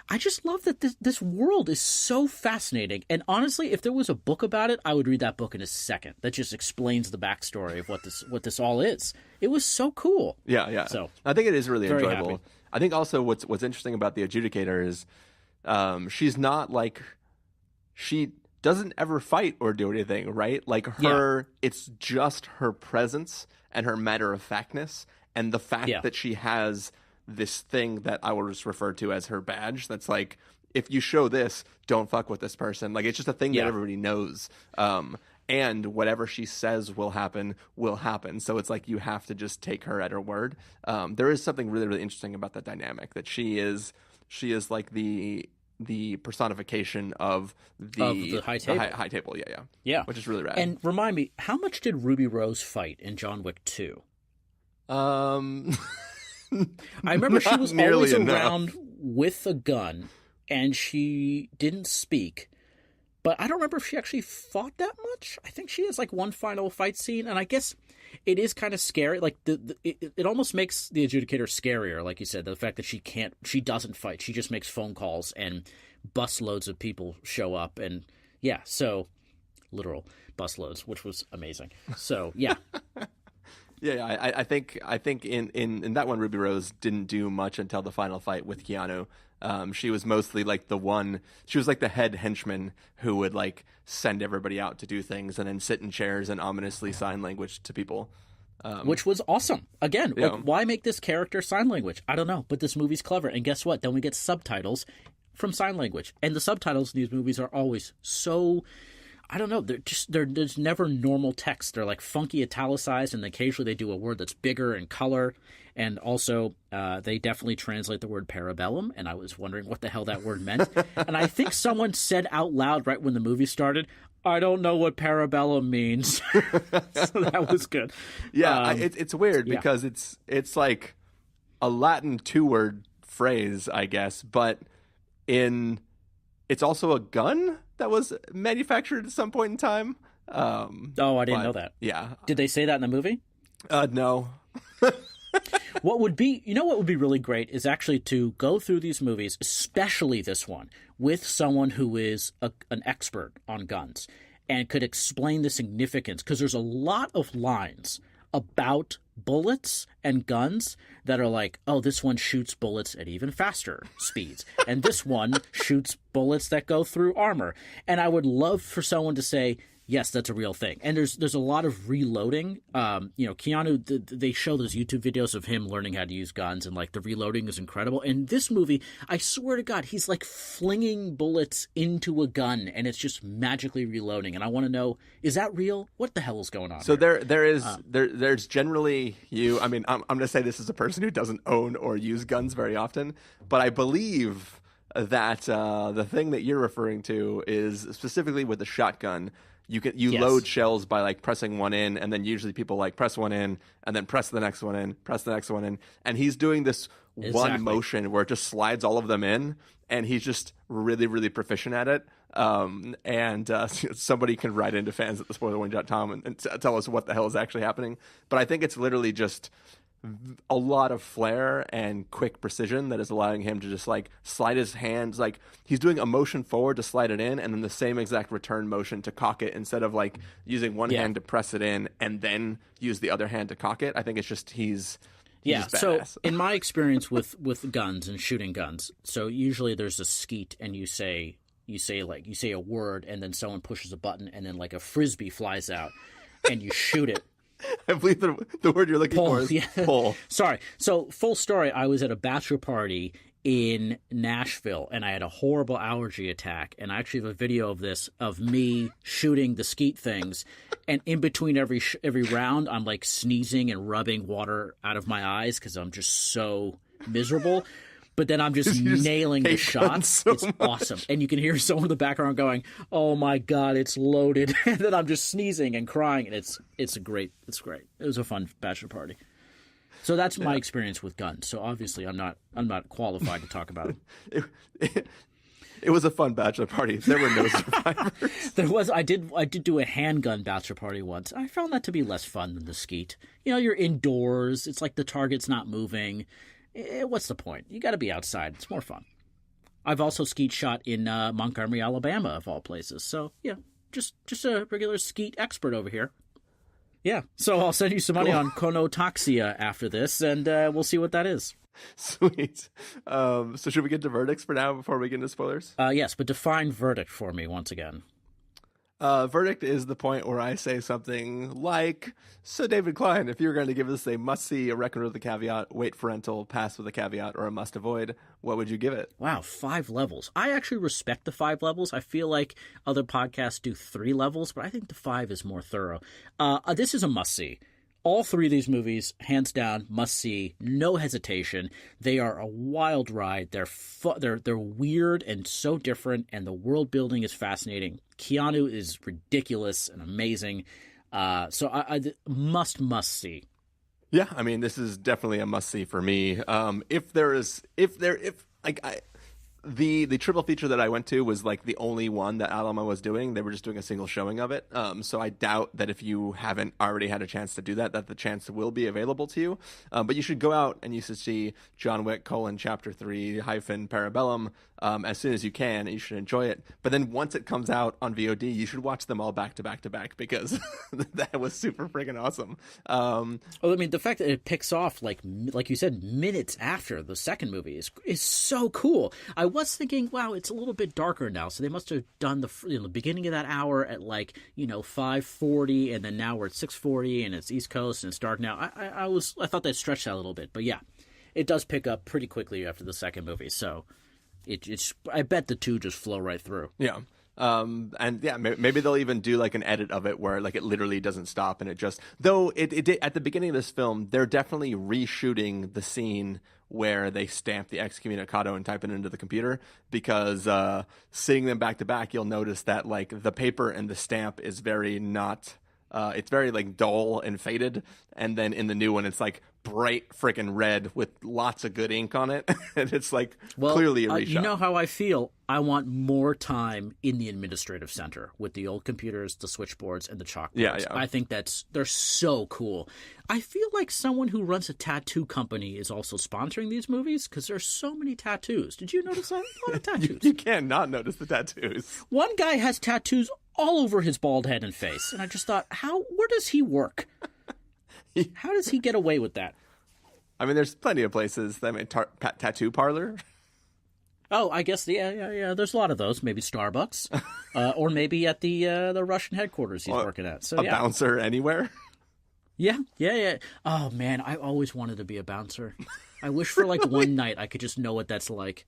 I just love that this world is so fascinating. And honestly, if there was a book about it, I would read that book in a second. That just explains the backstory of what this all is. It was so cool. Yeah. So I think it is really enjoyable. Happy. I think also what's interesting about the adjudicator is she's not like she doesn't ever fight or do anything, right? Like it's just her presence and her matter-of-factness and the fact that she has this thing that I will just refer to as her badge. That's like, if you show this, don't fuck with this person. Like, it's just a thing that everybody knows. And whatever she says will happen. So it's like you have to just take her at her word. There is something really, really interesting about that dynamic, that she is like the personification of the high table. High table, yeah. Which is really rad. And remind me, how much did Ruby Rose fight in John Wick 2? I remember she was always around with a gun, and she didn't speak. But I don't remember if she actually fought that much. I think she has like one final fight scene, and I guess it is kind of scary. Like it almost makes the adjudicator scarier, like you said. The fact that she doesn't fight. She just makes phone calls, and busloads of people show up, and so literal busloads, which was amazing. So yeah. Yeah, I think in that one, Ruby Rose didn't do much until the final fight with Keanu. She was mostly like she was like the head henchman who would like send everybody out to do things and then sit in chairs and ominously sign language to people. Which was awesome. Again, like, why make this character sign language? I don't know, but this movie's clever. And guess what? Then we get subtitles from sign language. And the subtitles in these movies are always so... I don't know. There's never normal text. They're like funky italicized, and occasionally they do a word that's bigger in color. And also, they definitely translate the word parabellum, and I was wondering what the hell that word meant. And I think someone said out loud right when the movie started, I don't know what parabellum means. So that was good. Yeah, it's weird because it's like a Latin 2-word phrase, I guess, but it's also a gun that was manufactured at some point in time. I didn't know that. Yeah. Did they say that in the movie? No. What would be really great is actually to go through these movies, especially this one, with someone who is an expert on guns and could explain the significance, because there's a lot of lines about bullets and guns that are like, oh, this one shoots bullets at even faster speeds, and this one shoots bullets that go through armor. And I would love for someone to say, Yes, that's a real thing. And there's a lot of reloading. Keanu, they show those YouTube videos of him learning how to use guns, and like the reloading is incredible. In this movie, I swear to God, he's like flinging bullets into a gun, and it's just magically reloading. And I want to know, is that real? What the hell is going on? So there's generally I mean, I'm going to say this as a person who doesn't own or use guns very often, but I believe that the thing that you're referring to is specifically with the shotgun. You load shells by like pressing one in, and then usually people like press one in and then press the next one in, press the next one in, and he's doing this one motion where it just slides all of them in, and he's just really, really proficient at it. Somebody can write into fans at thespoilerwarning.com and tell us what the hell is actually happening. But I think it's literally just a lot of flair and quick precision that is allowing him to just like slide his hands, like he's doing a motion forward to slide it in, and then the same exact return motion to cock it, instead of like using one hand to press it in and then use the other hand to cock it. I think it's just he's so in my experience with guns and shooting guns, so usually there's a skeet, and you say a word, and then someone pushes a button, and then like a frisbee flies out, and you shoot it. I believe the word you're looking for is pull. Sorry. So, full story, I was at a bachelor party in Nashville, and I had a horrible allergy attack, and I actually have a video of this, of me shooting the skeet things, and in between every round, I'm like sneezing and rubbing water out of my eyes because I'm just so miserable. But then I'm just nailing the shots. It's awesome. And you can hear someone in the background going, "Oh my God, it's loaded." And then I'm just sneezing and crying, and it's great. It was a fun bachelor party. So that's my experience with guns. So obviously I'm not qualified to talk about it. It was a fun bachelor party. There were no survivors. I did do a handgun bachelor party once. I found that to be less fun than the skeet. You're indoors. It's like the target's not moving. What's the point? You got to be outside. It's more fun. I've also skeet shot in Montgomery, Alabama, of all places. So yeah, just a regular skeet expert over here. Yeah. So I'll send you some money on Konotaxia after this, and we'll see what that is. Sweet. So should we get to verdicts for now before we get into spoilers? Yes, but define verdict for me once again. Verdict is the point where I say something like, so David Klein, if you're going to give this a must-see, a recommend with a caveat, wait for rental, pass with a caveat, or a must-avoid, what would you give it? Wow, 5 levels. I actually respect the 5 levels. I feel like other podcasts do 3 levels, but I think the 5 is more thorough. This is a must-see. All 3 of these movies, hands down, must see, no hesitation. They are a wild ride. They're weird and so different, and the world building is fascinating. Keanu is ridiculous and amazing. So I must see. Yeah, I mean, this is definitely a must see for me. The triple feature that I went to was like the only one that Alamo was doing. They were just doing a single showing of it. So I doubt that if you haven't already had a chance to do that the chance will be available to you. But you should go out and you should see John Wick : Chapter 3 - Parabellum as soon as you can. You should enjoy it. But then once it comes out on VOD, you should watch them all back to back to back, because that was super freaking awesome. Well, I mean, the fact that it picks off like you said, minutes after the second movie is so cool. I was thinking, wow, it's a little bit darker now, so they must have done the beginning of that hour at 5:40, and then now we're at 6:40, and it's East Coast and it's dark now. I thought they stretched that a little bit, but yeah, it does pick up pretty quickly after the second movie. So it's I bet the two just flow right through. Yeah. And yeah, maybe they'll even do like an edit of it where like it literally doesn't stop, and it just, though it did at the beginning of this film, they're definitely reshooting the scene where they stamp the excommunicado and type it into the computer, because seeing them back to back, you'll notice that like the paper and the stamp is very not it's very like dull and faded, and then in the new one it's like bright freaking red with lots of good ink on it. And it's like clearly a reshot. You know how I feel. I want more time in the administrative center with the old computers, the switchboards, and the chalkboards. Yeah. I think they're so cool. I feel like someone who runs a tattoo company is also sponsoring these movies, because there's so many tattoos. Did you notice that? A lot of tattoos. You can't not notice the tattoos. One guy has tattoos all over his bald head and face, and I just thought, where does he work? How does he get away with that? I mean, there's plenty of places. I mean, tattoo parlor. Oh, I guess, yeah. There's a lot of those. Maybe Starbucks. Or maybe at the Russian headquarters he's working at. So a bouncer anywhere. Yeah. Oh man, I always wanted to be a bouncer. I wish for like one night I could just know what that's like.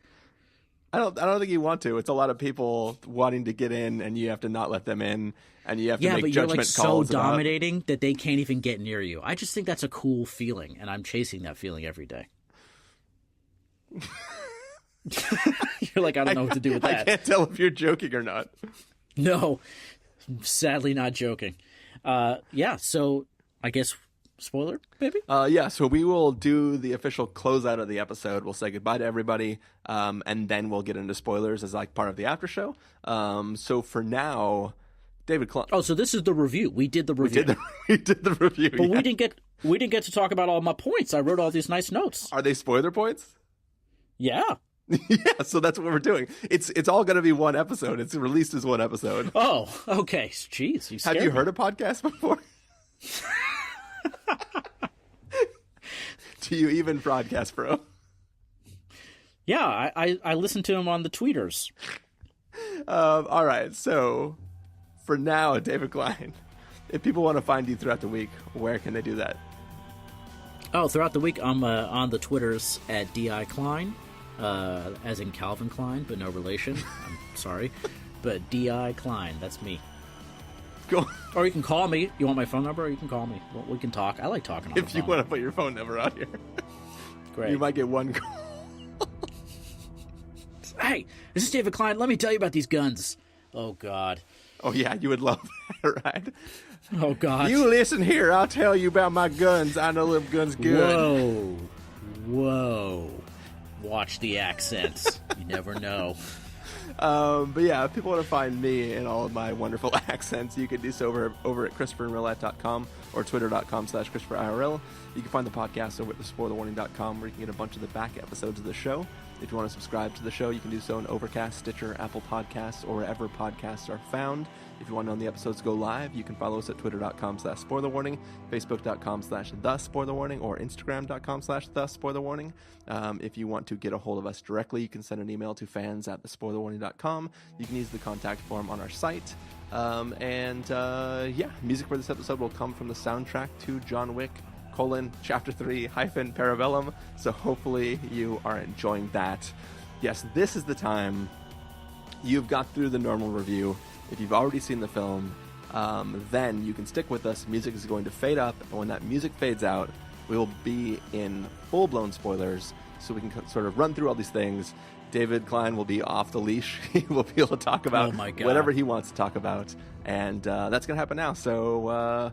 I don't think you want to. It's a lot of people wanting to get in, and you have to not let them in, and you have to make judgment calls. Yeah, but you're like so dominating that they can't even get near you. I just think that's a cool feeling, and I'm chasing that feeling every day. You're like, I don't know what to do with that. I can't tell if you're joking or not. No, sadly not joking. Yeah, so I guess spoiler, maybe? Yeah, so we will do the official closeout of the episode. We'll say goodbye to everybody, and then we'll get into spoilers as like part of the after show. So for now, David Klein. Oh, so this is the review. We did the review. We did the review. But we didn't get to talk about all my points. I wrote all these nice notes. Are they spoiler points? Yeah. Yeah, so that's what we're doing. It's all going to be one episode. It's released as one episode. Oh, okay. Jeez, have you heard a podcast before? Do you even broadcast, bro? Yeah, I listen to him on the tweeters. All right, so for now, David Klein, if people want to find you throughout the week, where can they do that? Oh, throughout the week, I'm on the Twitters at D.I. Klein, as in Calvin Klein, but no relation. I'm sorry. But D.I. Klein, that's me. Go. Or you can call me. You want my phone number? Or you can call me. We can talk. I like talking on the phone. If you want to put your phone number out here. Great. You might get one call. Hey, this is David Klein. Let me tell you about these guns. Oh, God. Oh, yeah, you would love that, right? Oh, God. You listen here. I'll tell you about my guns. I know them guns good. Whoa. Watch the accents. You never know. But yeah, if people want to find me and all of my wonderful accents, you can do so over at ChristopherInRealLife.com or Twitter.com/ChristopherIRL. You can find the podcast over at thespoilerwarning.com, where you can get a bunch of the back episodes of the show. If you want to subscribe to the show, you can do so in Overcast, Stitcher, Apple Podcasts, or wherever podcasts are found. If you want to know when the episodes go live, you can follow us at Twitter.com/SpoilerWarning, Facebook.com/TheSpoilerWarning, or Instagram.com/TheSpoilerWarning. If you want to get a hold of us directly, you can send an email to fans@thespoilerwarning.com. You can use the contact form on our site. Yeah, music for this episode will come from the soundtrack to John Wick, Chapter 3 - Parabellum. So hopefully you are enjoying that. Yes, this is the time. You've got through the normal review. If you've already seen the film, then you can stick with us. Music is going to fade up, and when that music fades out, we will be in full-blown spoilers, so we can sort of run through all these things. David Klein will be off the leash. He will be able to talk about whatever he wants to talk about, and that's going to happen now. So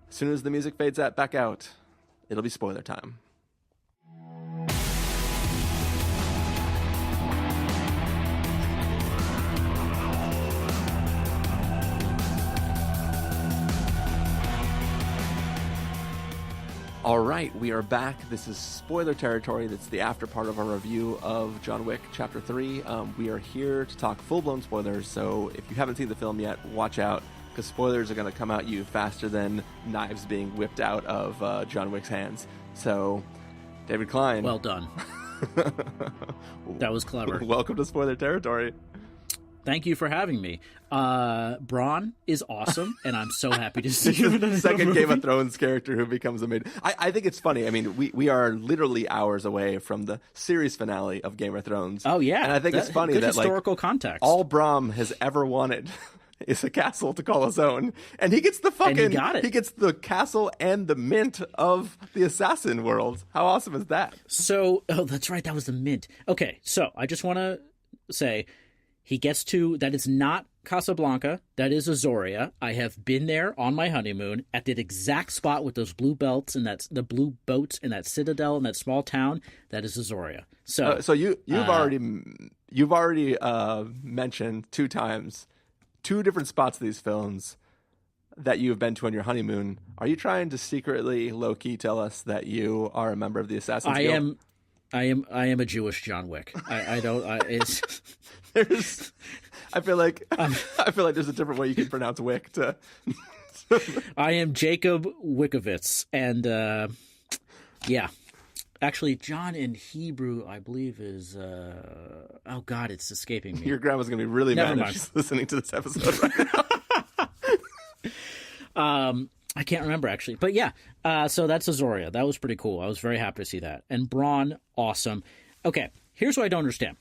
as soon as the music fades back out, it'll be spoiler time. All right, we are back. This is spoiler territory. That's the after part of our review of John Wick Chapter 3. We are here to talk full-blown spoilers, so if you haven't seen the film yet, watch out, because spoilers are going to come at you faster than knives being whipped out of John Wick's hands. So, David Klein. Well done. That was clever. Welcome to spoiler territory. Thank you for having me. Braun is awesome, and I'm so happy to see him in the second Game of Thrones character who becomes a maid. I think it's funny. I mean, we are literally hours away from the series finale of Game of Thrones. Oh, yeah. And I think it's funny that historical context. All Brom has ever wanted is a castle to call his own. And he gets the he gets the castle and the mint of the assassin world. How awesome is that? So, that's right. That was the mint. Okay, so I just want to say, he gets to, that is not Casablanca, that is Azoria. I have been there on my honeymoon at that exact spot with those blue belts and the blue boats and that citadel and that small town. That is Azoria. So you've already mentioned 2 times 2 different spots of these films that you have been to on your honeymoon. Are you trying to secretly low-key tell us that you are a member of the Assassin's Guild? I am a Jewish John Wick. I feel like there's a different way you can pronounce Wick to. I am Jacob Wickovitz, and yeah, Actually, John in Hebrew, I believe, is oh God, it's escaping me. Your grandma's gonna be really Never mad mind. if she's listening to this episode right now. I can't remember actually, but yeah. So that's Azoria. That was pretty cool. I was very happy to see that. And Braun, awesome. Okay, here's what I don't understand.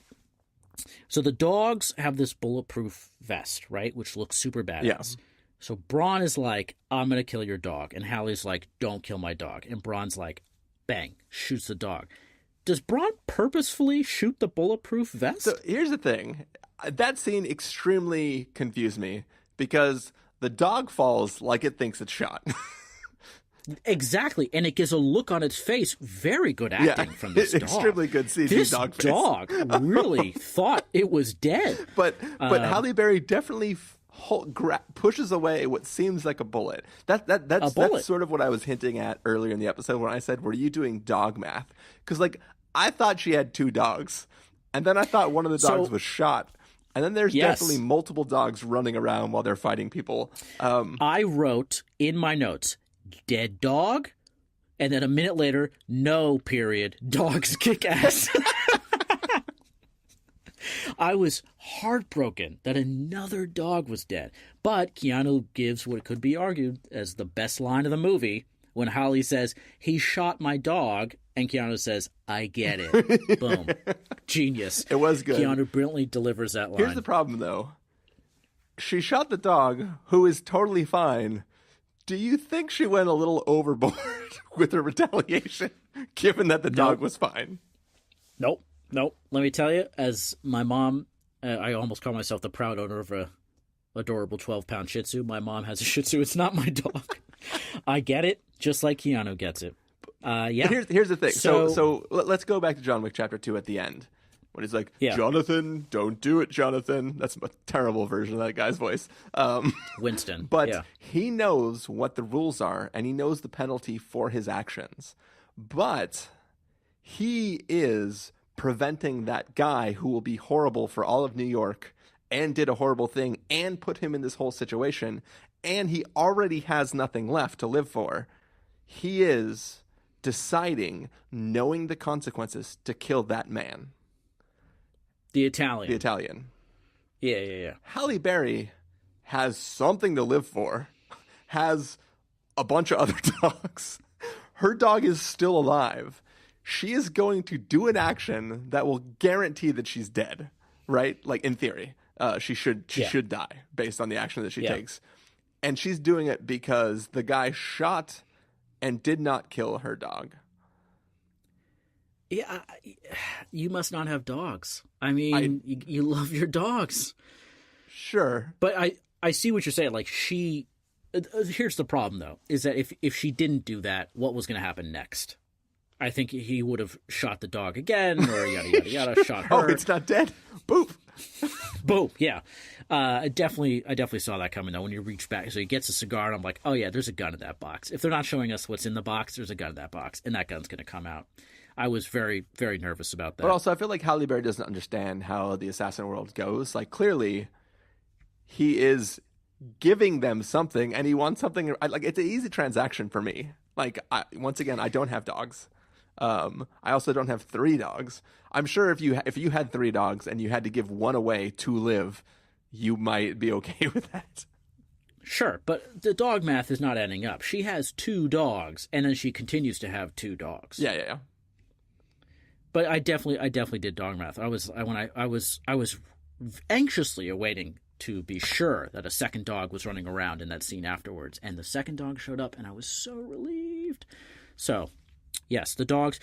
So the dogs have this bulletproof vest, right, which looks super badass. Yeah. So Braun is like, "I'm gonna kill your dog," and Halle's like, "Don't kill my dog," and Braun's like, bang, shoots the dog. Does Braun purposefully shoot the bulletproof vest? So here's the thing. That scene extremely confused me because the dog falls like it thinks it's shot. Exactly, and it gives a look on its face. Very good acting from this dog. Extremely good CG This dog face. dog really thought it was dead. But Halle Berry definitely pushes away what seems like a bullet. That's sort of what I was hinting at earlier in the episode when I said, "Were you doing dog math?" Because like I thought she had 2 dogs, and then I thought one of the dogs was shot, and then there's definitely multiple dogs running around while they're fighting people. I wrote in my notes, "Dead dog," and then a minute later, "No period. Dogs kick ass." I was heartbroken that another dog was dead. But Keanu gives what could be argued as the best line of the movie when Halle says, "He shot my dog," and Keanu says, "I get it." Boom. Genius. It was good. Keanu brilliantly delivers that line. Here's the problem, though. She shot the dog, who is totally fine. Do you think she went a little overboard with her retaliation, given that the dog was fine? Nope. Let me tell you, as my mom, I almost call myself the proud owner of a adorable 12-pound Shih Tzu. My mom has a Shih Tzu. It's not my dog. I get it, just like Keanu gets it. Yeah. But here's the thing. So let's go back to John Wick Chapter 2 at the end. When he's like, "Jonathan, don't do it, Jonathan." That's a terrible version of that guy's voice. Winston. But he knows what the rules are, and he knows the penalty for his actions. But he is preventing that guy who will be horrible for all of New York and did a horrible thing and put him in this whole situation, and he already has nothing left to live for. He is deciding, knowing the consequences, to kill that man. The Italian. The Italian. Yeah. Halle Berry has something to live for, has a bunch of other dogs. Her dog is still alive. She is going to do an action that will guarantee that she's dead, right? Like, in theory, she should die based on the action that she takes. And she's doing it because the guy shot and did not kill her dog. Yeah, you must not have dogs. I mean, you love your dogs. Sure. But I see what you're saying. Like, here's the problem, though, is that if she didn't do that, what was going to happen next? I think he would have shot the dog again, or yada, yada, yada, shot her. Oh, it's not dead? Boop. Boom, yeah. I definitely saw that coming, though, when you reach back. So he gets a cigar, and I'm like, oh, yeah, there's a gun in that box. If they're not showing us what's in the box, there's a gun in that box, and that gun's going to come out. I was very, very nervous about that. But also, I feel like Halle Berry doesn't understand how the assassin world goes. Like, clearly, he is giving them something, and he wants something. Like, it's an easy transaction for me. Like, once again, I don't have dogs. I also don't have 3 dogs. I'm sure if you had 3 dogs and you had to give one away to live, you might be okay with that. Sure, but the dog math is not adding up. She has 2 dogs, and then she continues to have 2 dogs. Yeah. But I definitely did dog math. I was anxiously awaiting to be sure that a second dog was running around in that scene afterwards, and the second dog showed up, and I was so relieved. So, yes, the dogs.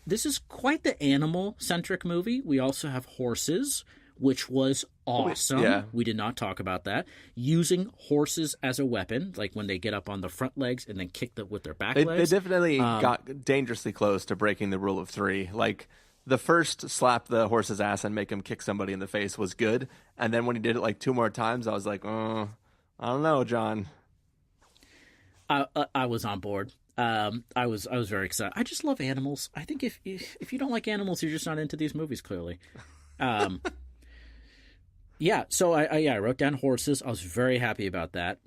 This is quite the animal-centric movie. We also have horses, which was awesome. Yeah. We did not talk about that. Using horses as a weapon, like when they get up on the front legs and then kick them with their back legs. They definitely got dangerously close to breaking the rule of 3. Like, the first slap the horse's ass and make him kick somebody in the face was good. And then when he did it like 2 more times, I was like, I don't know, John. I was on board. I was very excited. I just love animals. I think if you don't like animals, you're just not into these movies, clearly. Yeah, so I wrote down horses. I was very happy about that.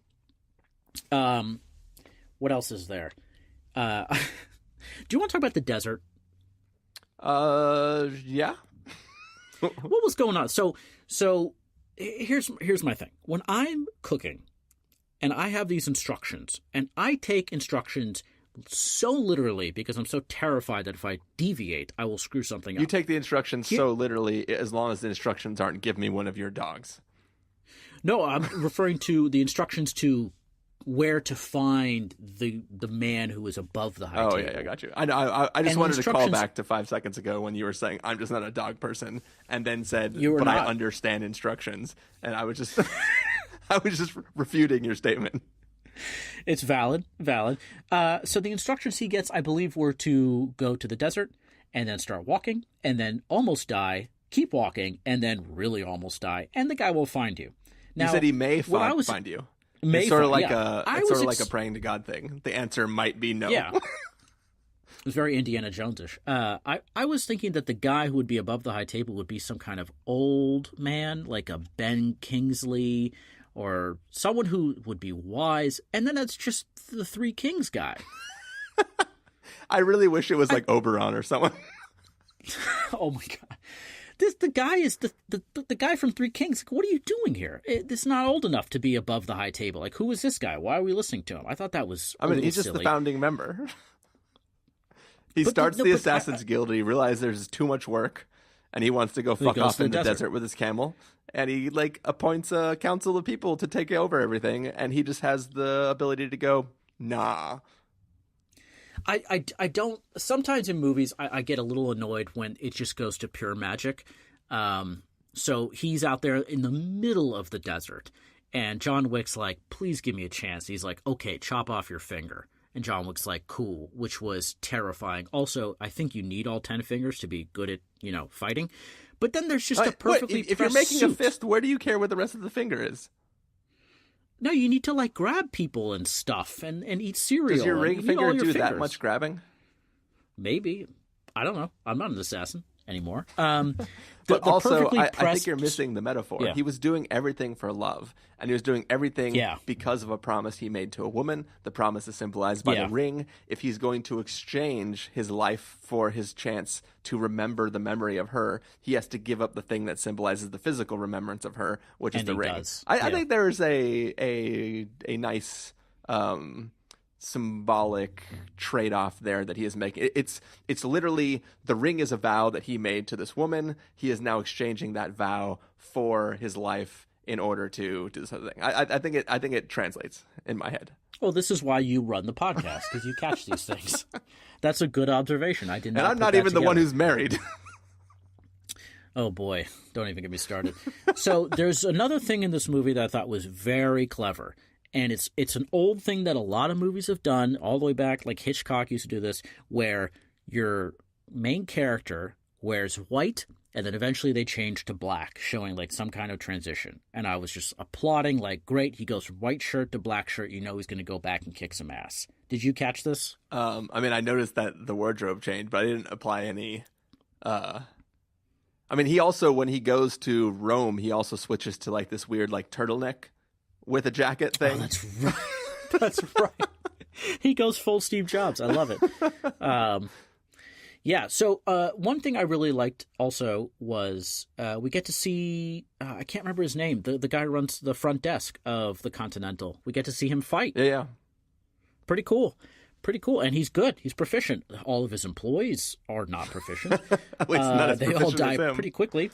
What else is there? Do you want to talk about the desert? Yeah. What was going on? So here's my thing. When I'm cooking and I have these instructions and I take instructions so literally because I'm so terrified that if I deviate, I will screw something up. You take the instructions so literally as long as the instructions aren't give me one of your dogs. No, I'm referring to the instructions to where to find the man who is above the high table. Yeah, I got you. I just wanted to call back to 5 seconds ago when you were saying I'm just not a dog person, and then said, but I understand instructions, and I was just I was just refuting your statement. It's valid. So the instructions he gets, I believe, were to go to the desert and then start walking and then almost die, keep walking, and then really almost die, and the guy will find you. Now, he said he may find you. It's sort of like a praying to God thing. The answer might be no. Yeah. It was very Indiana Jones-ish. I was thinking that the guy who would be above the high table would be some kind of old man, like a Ben Kingsley, or someone who would be wise. And then it's just the Three Kings guy. I really wish it was like Oberon or someone. Oh my God. The guy is the guy from Three Kings. What are you doing here? It's not old enough to be above the high table. Like, who is this guy? Why are we listening to him? I thought that was he's just silly. the founding member. He starts the Assassin's Guild, and he realizes there's too much work, and he wants to go fuck off in the desert with his camel. And he appoints a council of people to take over everything, and he just has the ability to go, nah. I don't. Sometimes in movies, I get a little annoyed when it just goes to pure magic. So he's out there in the middle of the desert, and John Wick's like, "Please give me a chance." He's like, "Okay, chop off your finger." And John Wick's like, "Cool," which was terrifying. Also, I think you need all 10 fingers to be good at fighting. But then there's just a perfectly if you're making suit. a fist, where do you care where the rest of the finger is? No, you need to grab people and stuff and eat cereal. Does your ring finger do that fingers. much grabbing? Maybe. I don't know. I'm not an assassin anymore. But also, I think you're missing the metaphor. Yeah. He was doing everything for love, and he was doing everything because of a promise he made to a woman. The promise is symbolized by the ring. If he's going to exchange his life for his chance to remember the memory of her, he has to give up the thing that symbolizes the physical remembrance of her, which is the ring. I think there's a nice symbolic trade-off there that he is making. It's literally the ring is a vow that he made to this woman. He is now exchanging that vow for his life in order to do this other thing. I think it translates in my head. Well, this is why you run the podcast, because you catch these things. That's a good observation. I did not. And I'm not even the one who's married. Oh boy, don't even get me started. So there's another thing in this movie that I thought was very clever. And it's an old thing that a lot of movies have done all the way back, like Hitchcock used to do this, where your main character wears white and then eventually they change to black, showing some kind of transition. And I was just applauding, great, he goes from white shirt to black shirt, he's going to go back and kick some ass. Did you catch this? I noticed that the wardrobe changed, but I didn't apply any... he also, when he goes to Rome, he also switches to this weird turtleneck with a jacket thing. Oh, that's right. That's right. He goes full Steve Jobs. I love it. Yeah. So one thing I really liked also was we get to see I can't remember his name. The guy who runs the front desk of the Continental. We get to see him fight. Yeah. Pretty cool. And he's good. He's proficient. All of his employees are not proficient. At least not as they all proficient die as him. pretty quickly.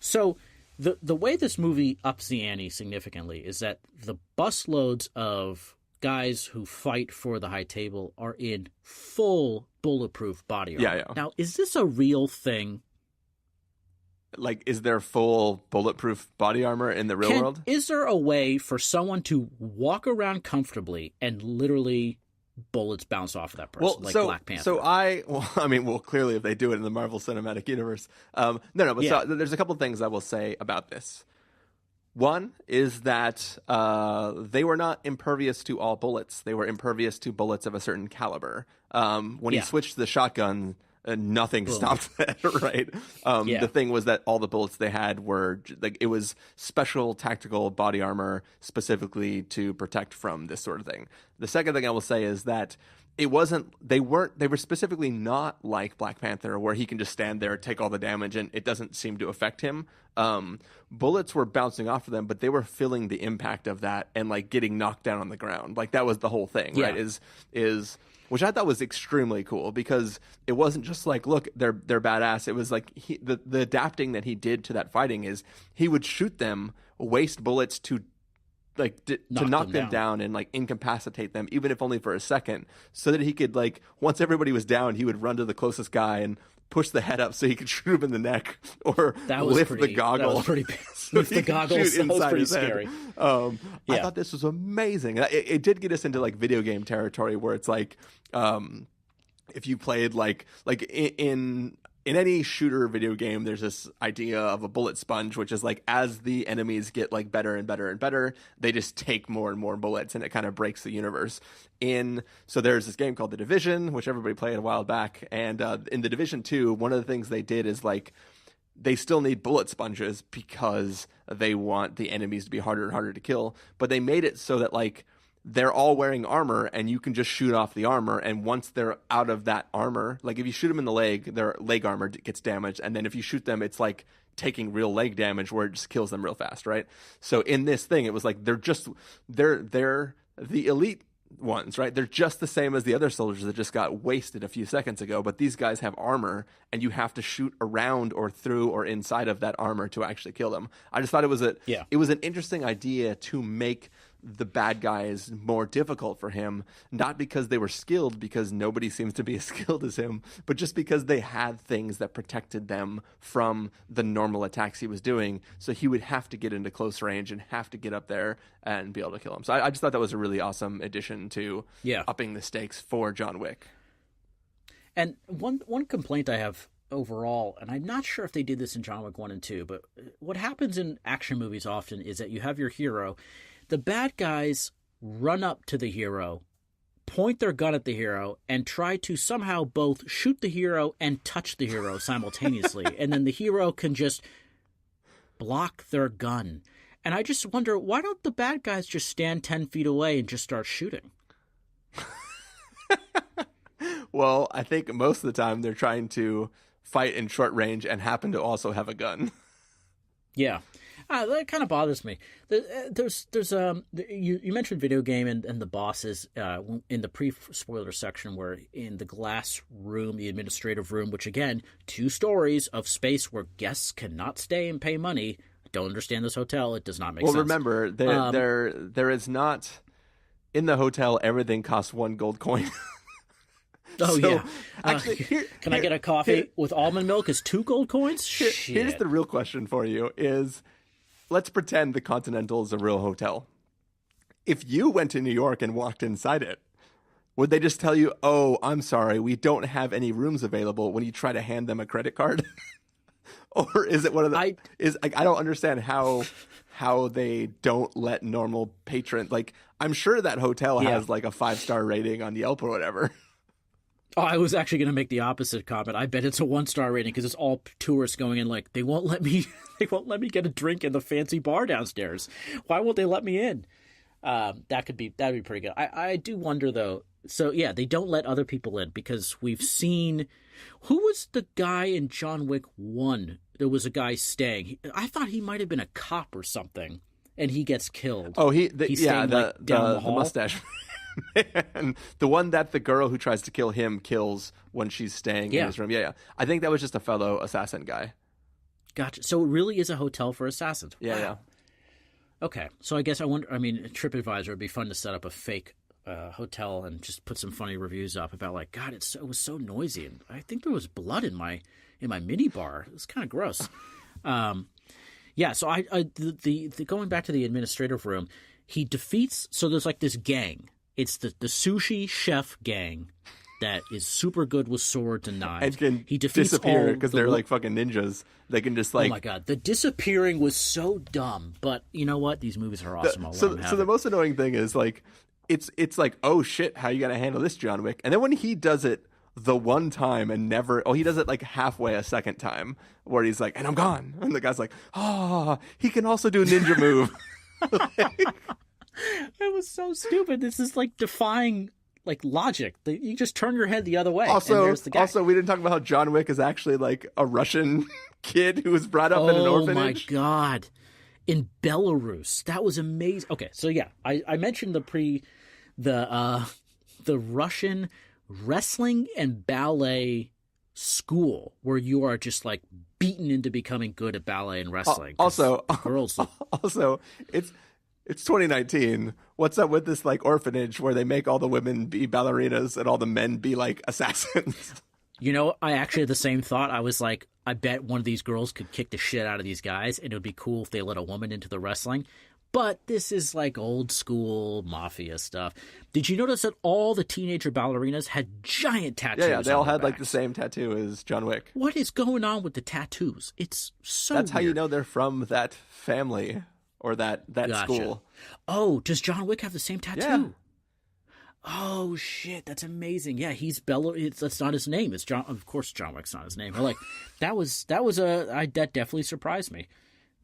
So the way this movie ups the ante significantly is that the busloads of guys who fight for the high table are in full bulletproof body armor. Yeah. Now, is this a real thing? Is there full bulletproof body armor in the real world? Is there a way for someone to walk around comfortably and literally bullets bounce off of that person, Black Panther? So clearly if they do it in the Marvel Cinematic Universe. So there's a couple of things I will say about this. One is that they were not impervious to all bullets. They were impervious to bullets of a certain caliber. When he switched to the shotgun, nothing stopped that, right? The thing was that all the bullets they had were it was special tactical body armor specifically to protect from this sort of thing. The second thing I will say is that they were specifically not like Black Panther, where he can just stand there, take all the damage, and it doesn't seem to affect him. Bullets were bouncing off of them, but they were feeling the impact of that and like getting knocked down on the ground. Like that was the whole thing, right? Is which I thought was extremely cool, because it wasn't just like, look, they're badass. It was like the adapting that he did to that fighting is he would shoot them, waste bullets to like to knock them down and like incapacitate them, even if only for a second, so that he could, like, once everybody was down, he would run to the closest guy and push the head up so he could shoot him in the neck, or lift the goggle. That was pretty so lift the goggles. That was pretty scary. I thought this was amazing. It did get us into like video game territory, where it's like, if you played like in any shooter video game, there's this idea of a bullet sponge, which is like, as the enemies get like better and better and better, they just take more and more bullets, and it kind of breaks the universe. So there's this game called The Division, which everybody played a while back, and in The Division 2, one of the things they did is like, they still need bullet sponges because they want the enemies to be harder and harder to kill, but they made it so that like they're all wearing armor, and you can just shoot off the armor. And once they're out of that armor, like if you shoot them in the leg, their leg armor gets damaged. And then if you shoot them, it's like taking real leg damage, where it just kills them real fast, right? So in this thing, it was like they're the elite ones, right? They're just the same as the other soldiers that just got wasted a few seconds ago, but these guys have armor, and you have to shoot around or through or inside of that armor to actually kill them. I just thought it was an interesting idea to make the bad guys more difficult for him, not because they were skilled, because nobody seems to be as skilled as him, but just because they had things that protected them from the normal attacks he was doing. So he would have to get into close range and have to get up there and be able to kill him. So I just thought that was a really awesome addition to upping the stakes for John Wick. And one complaint I have overall, and I'm not sure if they did this in John Wick 1 and 2, but what happens in action movies often is that you have your hero. The bad guys run up to the hero, point their gun at the hero, and try to somehow both shoot the hero and touch the hero simultaneously. And then the hero can just block their gun. And I just wonder, why don't the bad guys just stand 10 feet away and just start shooting? Well, I think most of the time they're trying to fight in short range and happen to also have a gun. Yeah. That kind of bothers me. You mentioned video game and the bosses in the pre-spoiler section, where in the glass room, the administrative room, which again, 2 stories of space where guests cannot stay and pay money. I don't understand this hotel. It does not make sense. Well, remember, there is not, in the hotel, everything costs 1 gold coin. Oh, so, yeah. Actually, can I get a coffee with almond milk? Is 2 gold coins? Here's the real question for you is, let's pretend the Continental is a real hotel. If you went to New York and walked inside it, would they just tell you, oh, I'm sorry, we don't have any rooms available, when you try to hand them a credit card? Or is it one of the... I don't understand how they don't let normal patrons... Like, I'm sure that hotel has like a 5-star rating on Yelp or whatever. Oh, I was actually going to make the opposite comment. I bet it's a 1-star rating because it's all tourists going in. Like, they won't let me get a drink in the fancy bar downstairs. Why won't they let me in? That'd be pretty good. I do wonder though. So yeah, they don't let other people in because we've seen. Who was the guy in John Wick 1? There was a guy staying. I thought he might have been a cop or something, and he gets killed. Oh, he's staying, the hall. mustache. Man, the one that the girl who tries to kill him kills when she's staying in his room. Yeah. I think that was just a fellow assassin guy. Gotcha. So it really is a hotel for assassins. Yeah, wow. yeah. Okay. So I guess TripAdvisor would be fun to set up a fake hotel and just put some funny reviews up about like, God, it was so noisy, and I think there was blood in my mini bar. It was kind of gross. Yeah. So the going back to the administrative room, he defeats. So there's like this gang. It's the sushi chef gang that is super good with swords and knives. And can disappear because they're like fucking ninjas. They can just like... Oh my God. The disappearing was so dumb. But you know what? These movies are awesome. So the most annoying thing is like, it's like, oh shit, how you gonna handle this, John Wick? And then when he does it the one time and he does it like halfway a second time where he's like, and I'm gone. And the guy's like, he can also do a ninja move. It was so stupid. This is like defying like logic. You just turn your head the other way. Also, and there's the guy. also, we didn't talk about how John Wick is actually like a Russian kid who was brought up in an orphanage. Oh my God. In Belarus. That was amazing. Okay, so yeah, I mentioned the Russian wrestling and ballet school where you are just like beaten into becoming good at ballet and wrestling. Also, girls. Also, it's 2019. What's up with this like orphanage where they make all the women be ballerinas and all the men be like assassins? You know, I actually had the same thought. I was like, I bet one of these girls could kick the shit out of these guys, and it would be cool if they let a woman into the wrestling. But this is like old school mafia stuff. Did you notice that all the teenager ballerinas had giant tattoos? Yeah, they all on their had like the backs? same tattoo as John Wick. What is going on with the tattoos? It's so That's how you weird. know they're from that family or that Gotcha. school. Oh, does John Wick have the same tattoo? Yeah. Oh shit, that's amazing. Yeah, he's that's not his name. It's John. Of course, John Wick's not his name. But like, that definitely surprised me.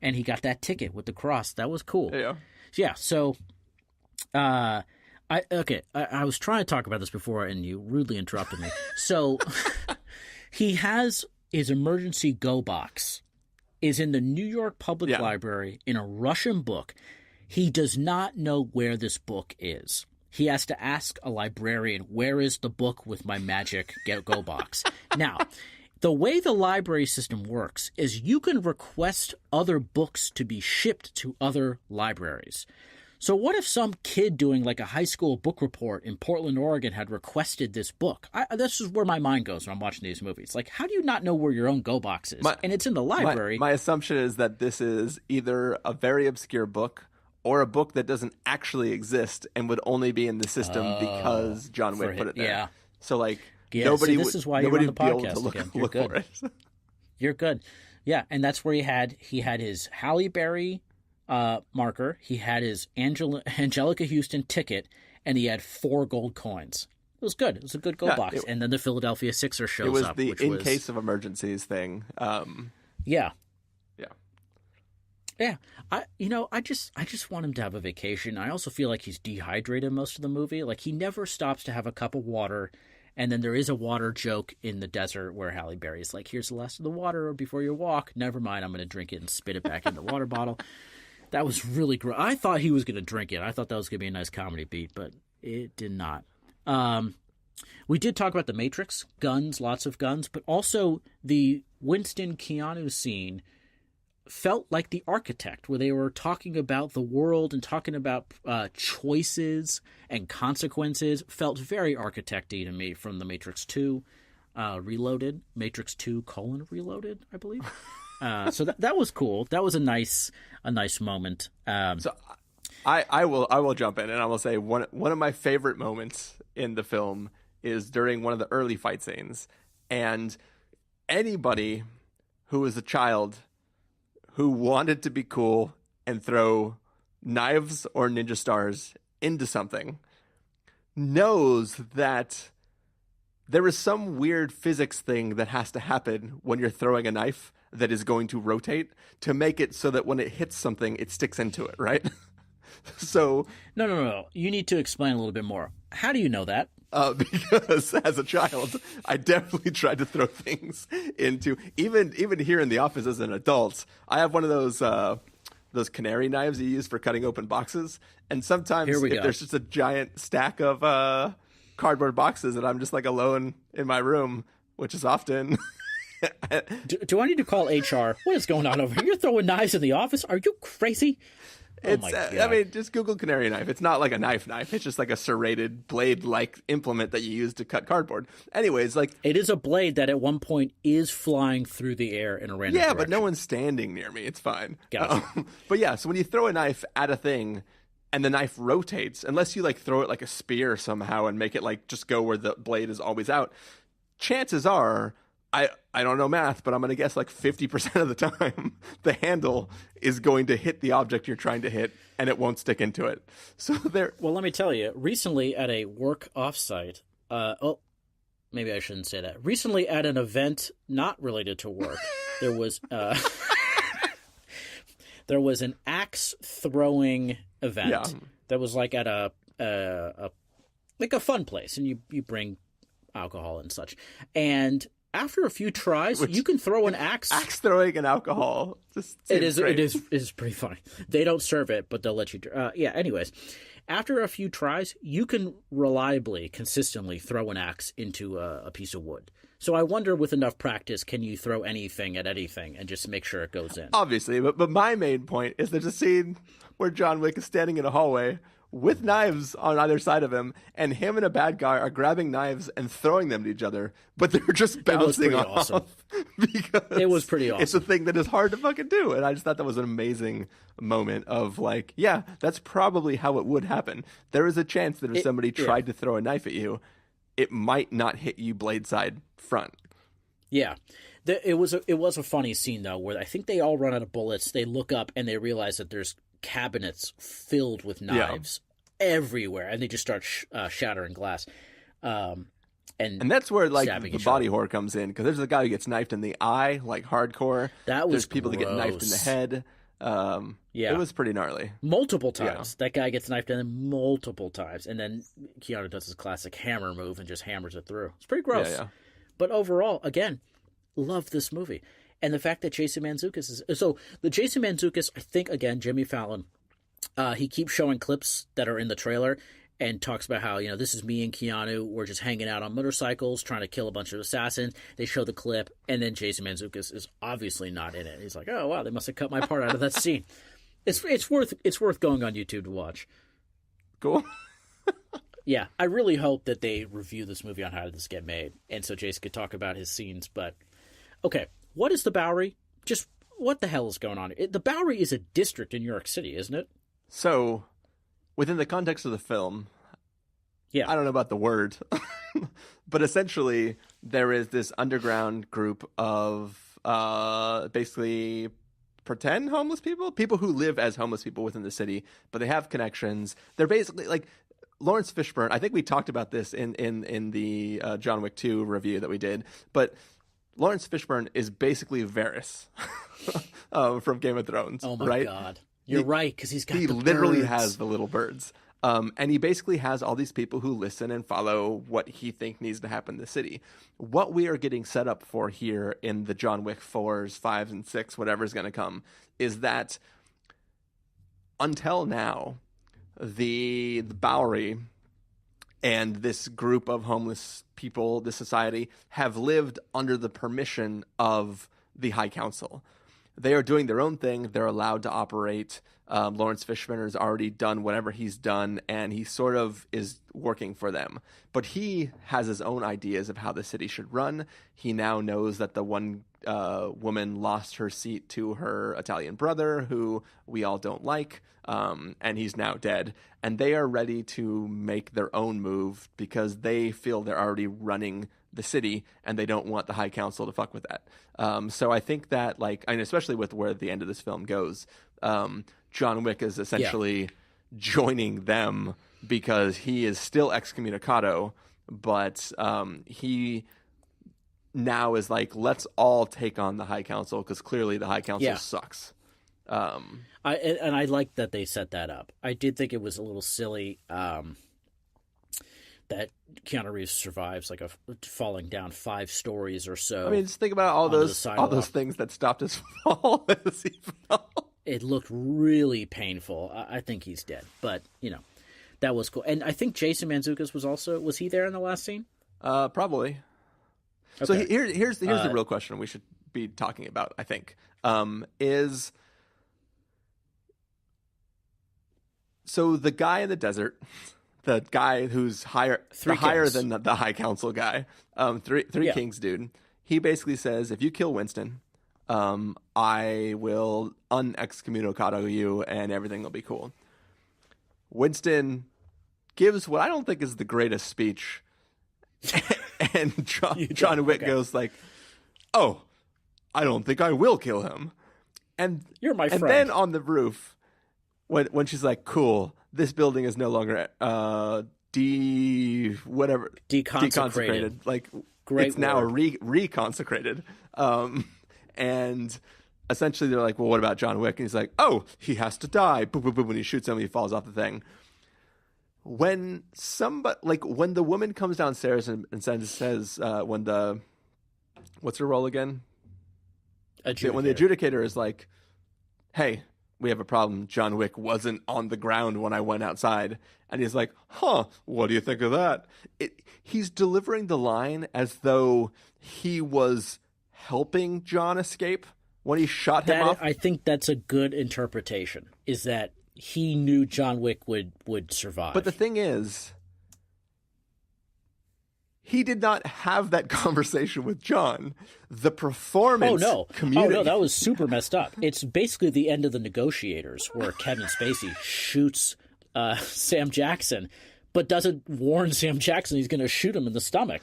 And he got that ticket with the cross. That was cool. Yeah. Yeah. So, I was trying to talk about this before, and you rudely interrupted me. So, he has his emergency go box is in the New York Public Library in a Russian book. He does not know where this book is. He has to ask a librarian, where is the book with my magic go box? Now, the way the library system works is you can request other books to be shipped to other libraries. So what if some kid doing like a high school book report in Portland, Oregon had requested this book? This is where my mind goes when I'm watching these movies. Like, how do you not know where your own go box is? And it's in the library. My assumption is that this is either a very obscure book or a book that doesn't actually exist and would only be in the system because John Wick put it there. Yeah. So like nobody. This is why you're on the would be able podcast to look, again. You're look good. for it. You're good. Yeah, and that's where he had his Halle Berry marker. He had his Angelica Houston ticket, and he had 4 gold coins. It was good. It was a good gold box. And then the Philadelphia Sixer shows It was up. the in case of emergencies thing. Yeah. Yeah. Yeah, I just want him to have a vacation. I also feel like he's dehydrated most of the movie. Like, he never stops to have a cup of water, and then there is a water joke in the desert where Halle Berry is like, here's the last of the water before your walk. Never mind, I'm going to drink it and spit it back in the water bottle. That was really great. I thought he was going to drink it. I thought that was going to be a nice comedy beat, but it did not. We did talk about The Matrix, guns, lots of guns, but also the Winston Keanu scene felt like The Architect, where they were talking about the world and talking about choices and consequences. Felt very Architect-y to me from The Matrix 2 Reloaded, Matrix 2 Reloaded, I believe. So that was cool. That was a nice moment. So I will jump in and I will say one of my favorite moments in the film is during one of the early fight scenes, and anybody who was a child who wanted to be cool and throw knives or ninja stars into something knows that there is some weird physics thing that has to happen when you're throwing a knife that is going to rotate to make it so that when it hits something, it sticks into it, right? So No. You need to explain a little bit more. How do you know that? Because as a child, I definitely tried to throw things into even here in the office as an adult. I have one of those canary knives you use for cutting open boxes, and sometimes if there's just a giant stack of cardboard boxes and I'm just like alone in my room, which is often. Do I need to call HR? What is going on over here? You're throwing knives in the office? Are you crazy? It's, I mean, just Google canary knife. It's not like a knife. It's just like a serrated blade-like implement that you use to cut cardboard. Anyways, like... It is a blade that at one point is flying through the air in a random direction. But no one's standing near me. It's fine. Gotcha. But yeah, so when you throw a knife at a thing and the knife rotates, unless you like throw it like a spear somehow and make it like just go where the blade is always out, chances are... I don't know math, but I'm going to guess like 50% of the time the handle is going to hit the object you're trying to hit and it won't stick into it. So there. Well, let me tell you, recently at a work offsite, maybe I shouldn't say that. Recently at an event not related to work, there was an axe throwing event that was like at a like a fun place, and you bring alcohol and such. And after a few tries, you can throw an axe. Axe throwing and alcohol. It is pretty funny. They don't serve it, but they'll let you. Anyways, after a few tries, you can reliably, consistently throw an axe into a piece of wood. So I wonder, with enough practice, can you throw anything at anything and just make sure it goes in? Obviously, but my main point is there's a scene where John Wick is standing in a hallway with knives on either side of him, and him and a bad guy are grabbing knives and throwing them to each other, but they're just bouncing off. Awesome. Because it was pretty awesome. It's a thing that is hard to fucking do, and I just thought that was an amazing moment of like, yeah, that's probably how it would happen. There is a chance that if somebody tried to throw a knife at you, it might not hit you blade side front. Yeah. It was a funny scene, though, where I think they all run out of bullets. They look up and they realize that there's cabinets filled with knives everywhere, and they just start shattering glass. And that's where like the body horror comes in, because there's a guy who gets knifed in the eye, like hardcore. There's people that get knifed in the head. It was pretty gnarly. Multiple times. That guy gets knifed in multiple times, and then Keanu does his classic hammer move and just hammers it through. It's pretty gross. Yeah. But overall, again, love this movie. And the fact that Jason Mantzoukas is... So, the Jason Mantzoukas, I think, again, Jimmy Fallon, he keeps showing clips that are in the trailer and talks about how, this is me and Keanu. We're just hanging out on motorcycles, trying to kill a bunch of assassins. They show the clip, and then Jason Mantzoukas is obviously not in it. He's like, oh, wow, they must have cut my part out of that scene. It's worth going on YouTube to watch. Cool. Yeah, I really hope that they review this movie on how did this get made, and so Jason could talk about his scenes. But, okay, what is the Bowery? Just what the hell is going on? The Bowery is a district in New York City, isn't it? So, within the context of the film, I don't know about the word, but essentially there is this underground group of basically pretend homeless people who live as homeless people within the city, but they have connections. They're basically like Lawrence Fishburne. I think we talked about this in the John Wick 2 review that we did, but Lawrence Fishburne is basically Varys from Game of Thrones. Oh my right? God. You're right, because he literally birds. has the little birds. And he basically has all these people who listen and follow what he thinks needs to happen in the city. What we are getting set up for here in the John Wick 4s, 5s, and 6, whatever is going to come, is that until now, the Bowery and this group of homeless people, this society, have lived under the permission of the High Council. They are doing their own thing. They're allowed to operate. Lawrence Fishburne has already done whatever he's done, and he sort of is working for them. But he has his own ideas of how the city should run. He now knows that the one woman lost her seat to her Italian brother, who we all don't like, and he's now dead. And they are ready to make their own move because they feel they're already running the city, and they don't want the High Council to fuck with that. So I think that, especially with where the end of this film goes, John Wick is essentially joining them because he is still excommunicado, but he now is like, let's all take on the High Council because clearly the High Council sucks. I like that they set that up. I did think it was a little silly that Keanu Reeves survives like falling down 5 stories or so. I mean, just think about all those things that stopped his fall as he fell. It looked really painful. I think he's dead, but that was cool. And I think Jason Mantzoukas was he there in the last scene? Probably. Okay. So here's the real question we should be talking about, I think, is so the guy in the desert, the guy who's higher than the High Council guy, Three Kings dude, he basically says, if you kill Winston, I will unexcommunicado you and everything will be cool. Winston gives what I don't think is the greatest speech. And John Wick goes like, oh, I don't think I will kill him. And you're my friend. And then on the roof, when she's like, cool, this building is no longer deconsecrated. Like, great it's now reconsecrated. And essentially they're like, well, what about John Wick? And he's like, oh, he has to die. Boom, boom, boom. When he shoots him, he falls off the thing. when somebody, like when the woman comes downstairs and says when the, what's her role again? When the adjudicator is like, hey, we have a problem. John Wick wasn't on the ground when I went outside. And he's like, huh, what do you think of that? He's delivering the line as though he was helping John escape when he shot him off. I think that's a good interpretation, is that he knew John Wick would survive. But the thing is, he did not have that conversation with John. The performance community. Oh, no, that was super messed up. It's basically the end of The Negotiators, where Kevin Spacey shoots Sam Jackson, but doesn't warn Sam Jackson he's going to shoot him in the stomach.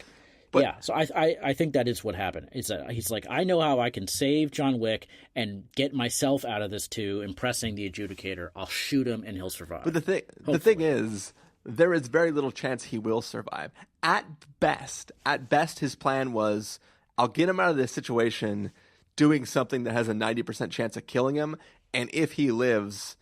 But, so I think that is what happened. He's like, I know how I can save John Wick and get myself out of this too, impressing the adjudicator. I'll shoot him and he'll survive. But the thing is, there is very little chance he will survive. At best, his plan was, I'll get him out of this situation doing something that has a 90% chance of killing him, and if he lives,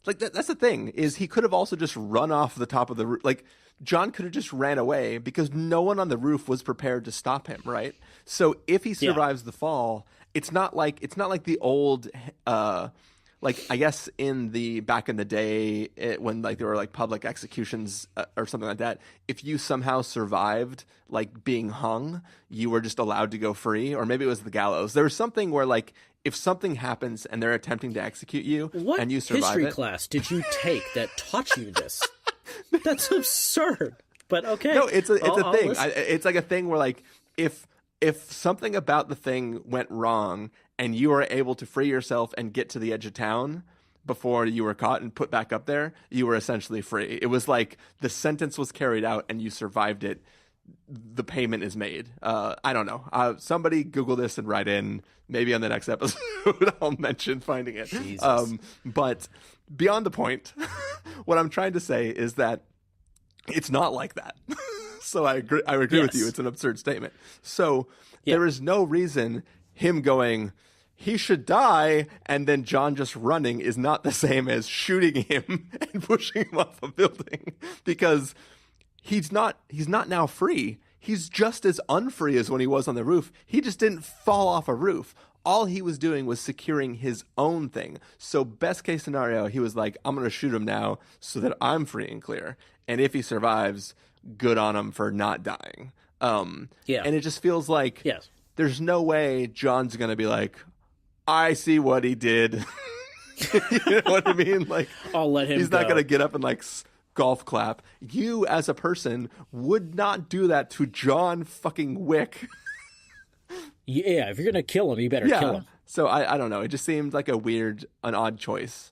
like that's the thing, is he could have also just run off the top of the roof. Like, John could have just ran away because no one on the roof was prepared to stop him, right? So if he survives the fall, it's not like the old like, I guess in the back in the day when like there were like public executions or something like that, if you somehow survived like being hung, you were just allowed to go free, or maybe it was the gallows. There was something where like if something happens and they're attempting to execute you and you survive history class did you take that taught you this? That's absurd. But okay. No, it's a thing. It's like a thing where like if something about the thing went wrong and you were able to free yourself and get to the edge of town before you were caught and put back up there, you were essentially free. It was like the sentence was carried out and you survived it. The payment is made. I don't know. Somebody Google this and write in. Maybe on the next episode I'll mention finding it. But beyond the point, what I'm trying to say is that it's not like that. So I agree with you. It's an absurd statement. So there is no reason him going, he should die, and then John just running is not the same as shooting him and pushing him off a building, because he's not now free. He's just as unfree as when he was on the roof. He just didn't fall off a roof. All he was doing was securing his own thing. So best case scenario, he was like, I'm going to shoot him now so that I'm free and clear. And if he survives, good on him for not dying. And it just feels like there's no way John's going to be like, I see what he did. You know what I mean? Like, I'll let him He's not going to get up and like golf clap. You as a person would not do that to John fucking Wick. Yeah, if you're going to kill him, you better kill him. So I don't know. It just seemed like an odd choice.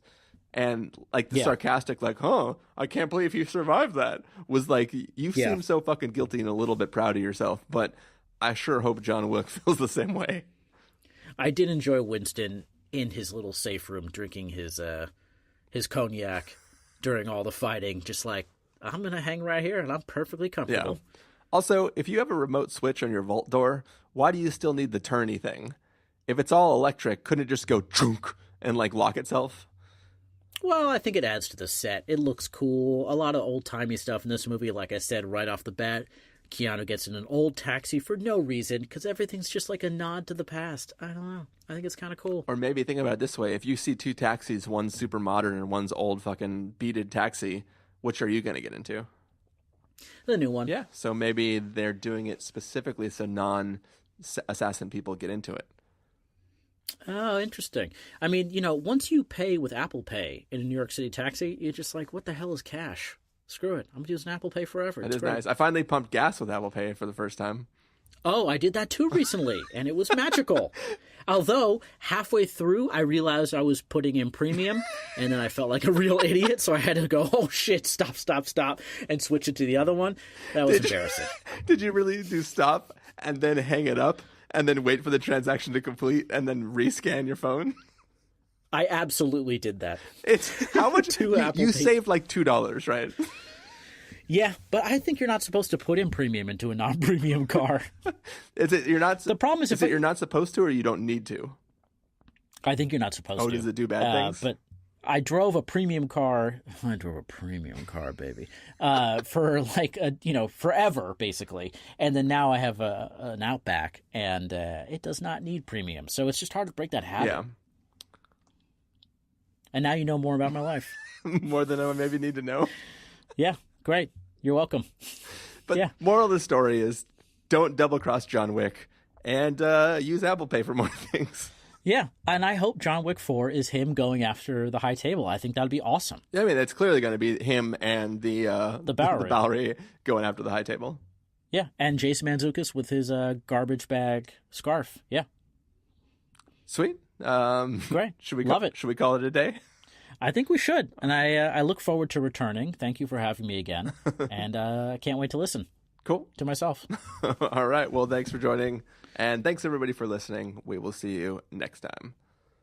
And like the sarcastic, like, I can't believe you survived that, was like, you seem so fucking guilty and a little bit proud of yourself. But I sure hope John Wick feels the same way. I did enjoy Winston in his little safe room drinking his cognac during all the fighting, just like, I'm going to hang right here and I'm perfectly comfortable. Yeah. Also, if you have a remote switch on your vault door, why do you still need the turny thing? If it's all electric, couldn't it just go chunk and like lock itself? Well, I think it adds to the set. It looks cool. A lot of old-timey stuff in this movie. Like I said, right off the bat, Keanu gets in an old taxi for no reason because everything's just like a nod to the past. I don't know. I think it's kind of cool. Or maybe think about it this way. If you see two taxis, one's super modern and one's old fucking beaded taxi, which are you going to get into? The new one. Yeah. So maybe they're doing it specifically so non-assassin people get into it. Oh, interesting. I mean, once you pay with Apple Pay in a New York City taxi, you're just like, what the hell is cash? Screw it. I'm using Apple Pay forever. It is nice. I finally pumped gas with Apple Pay for the first time. Oh, I did that too recently, and it was magical. Although, halfway through, I realized I was putting in premium, and then I felt like a real idiot, so I had to go, oh shit, stop, and switch it to the other one. That was embarrassing. Did you really do stop and then hang it up and then wait for the transaction to complete and then rescan your phone? I absolutely did that. It's how much? You saved like $2, right? Yeah, but I think you're not supposed to put in premium into a non-premium car. Is it you're not? The problem is you're not supposed to, or you don't need to? I think you're not supposed to. Oh, does it do bad things? But I drove a premium car. I drove a premium car, baby, for forever, basically. And then now I have an Outback, and it does not need premium. So it's just hard to break that habit. Yeah. And now you know more about my life. More than I maybe need to know. Yeah, great. You're welcome. But yeah. Moral of the story is don't double-cross John Wick and use Apple Pay for more things. Yeah, and I hope John Wick 4 is him going after the high table. I think that'd be awesome. Yeah, I mean, it's clearly going to be him and the Bowery. the Bowery going after the high table. Yeah, and Jason Mantzoukas with his garbage bag scarf. Yeah. Sweet. Great. Love it. Should we call it a day? I think we should. And I look forward to returning. Thank you for having me again. And I can't wait to listen. Cool. To myself. All right. Well, thanks for joining. And thanks, everybody, for listening. We will see you next time.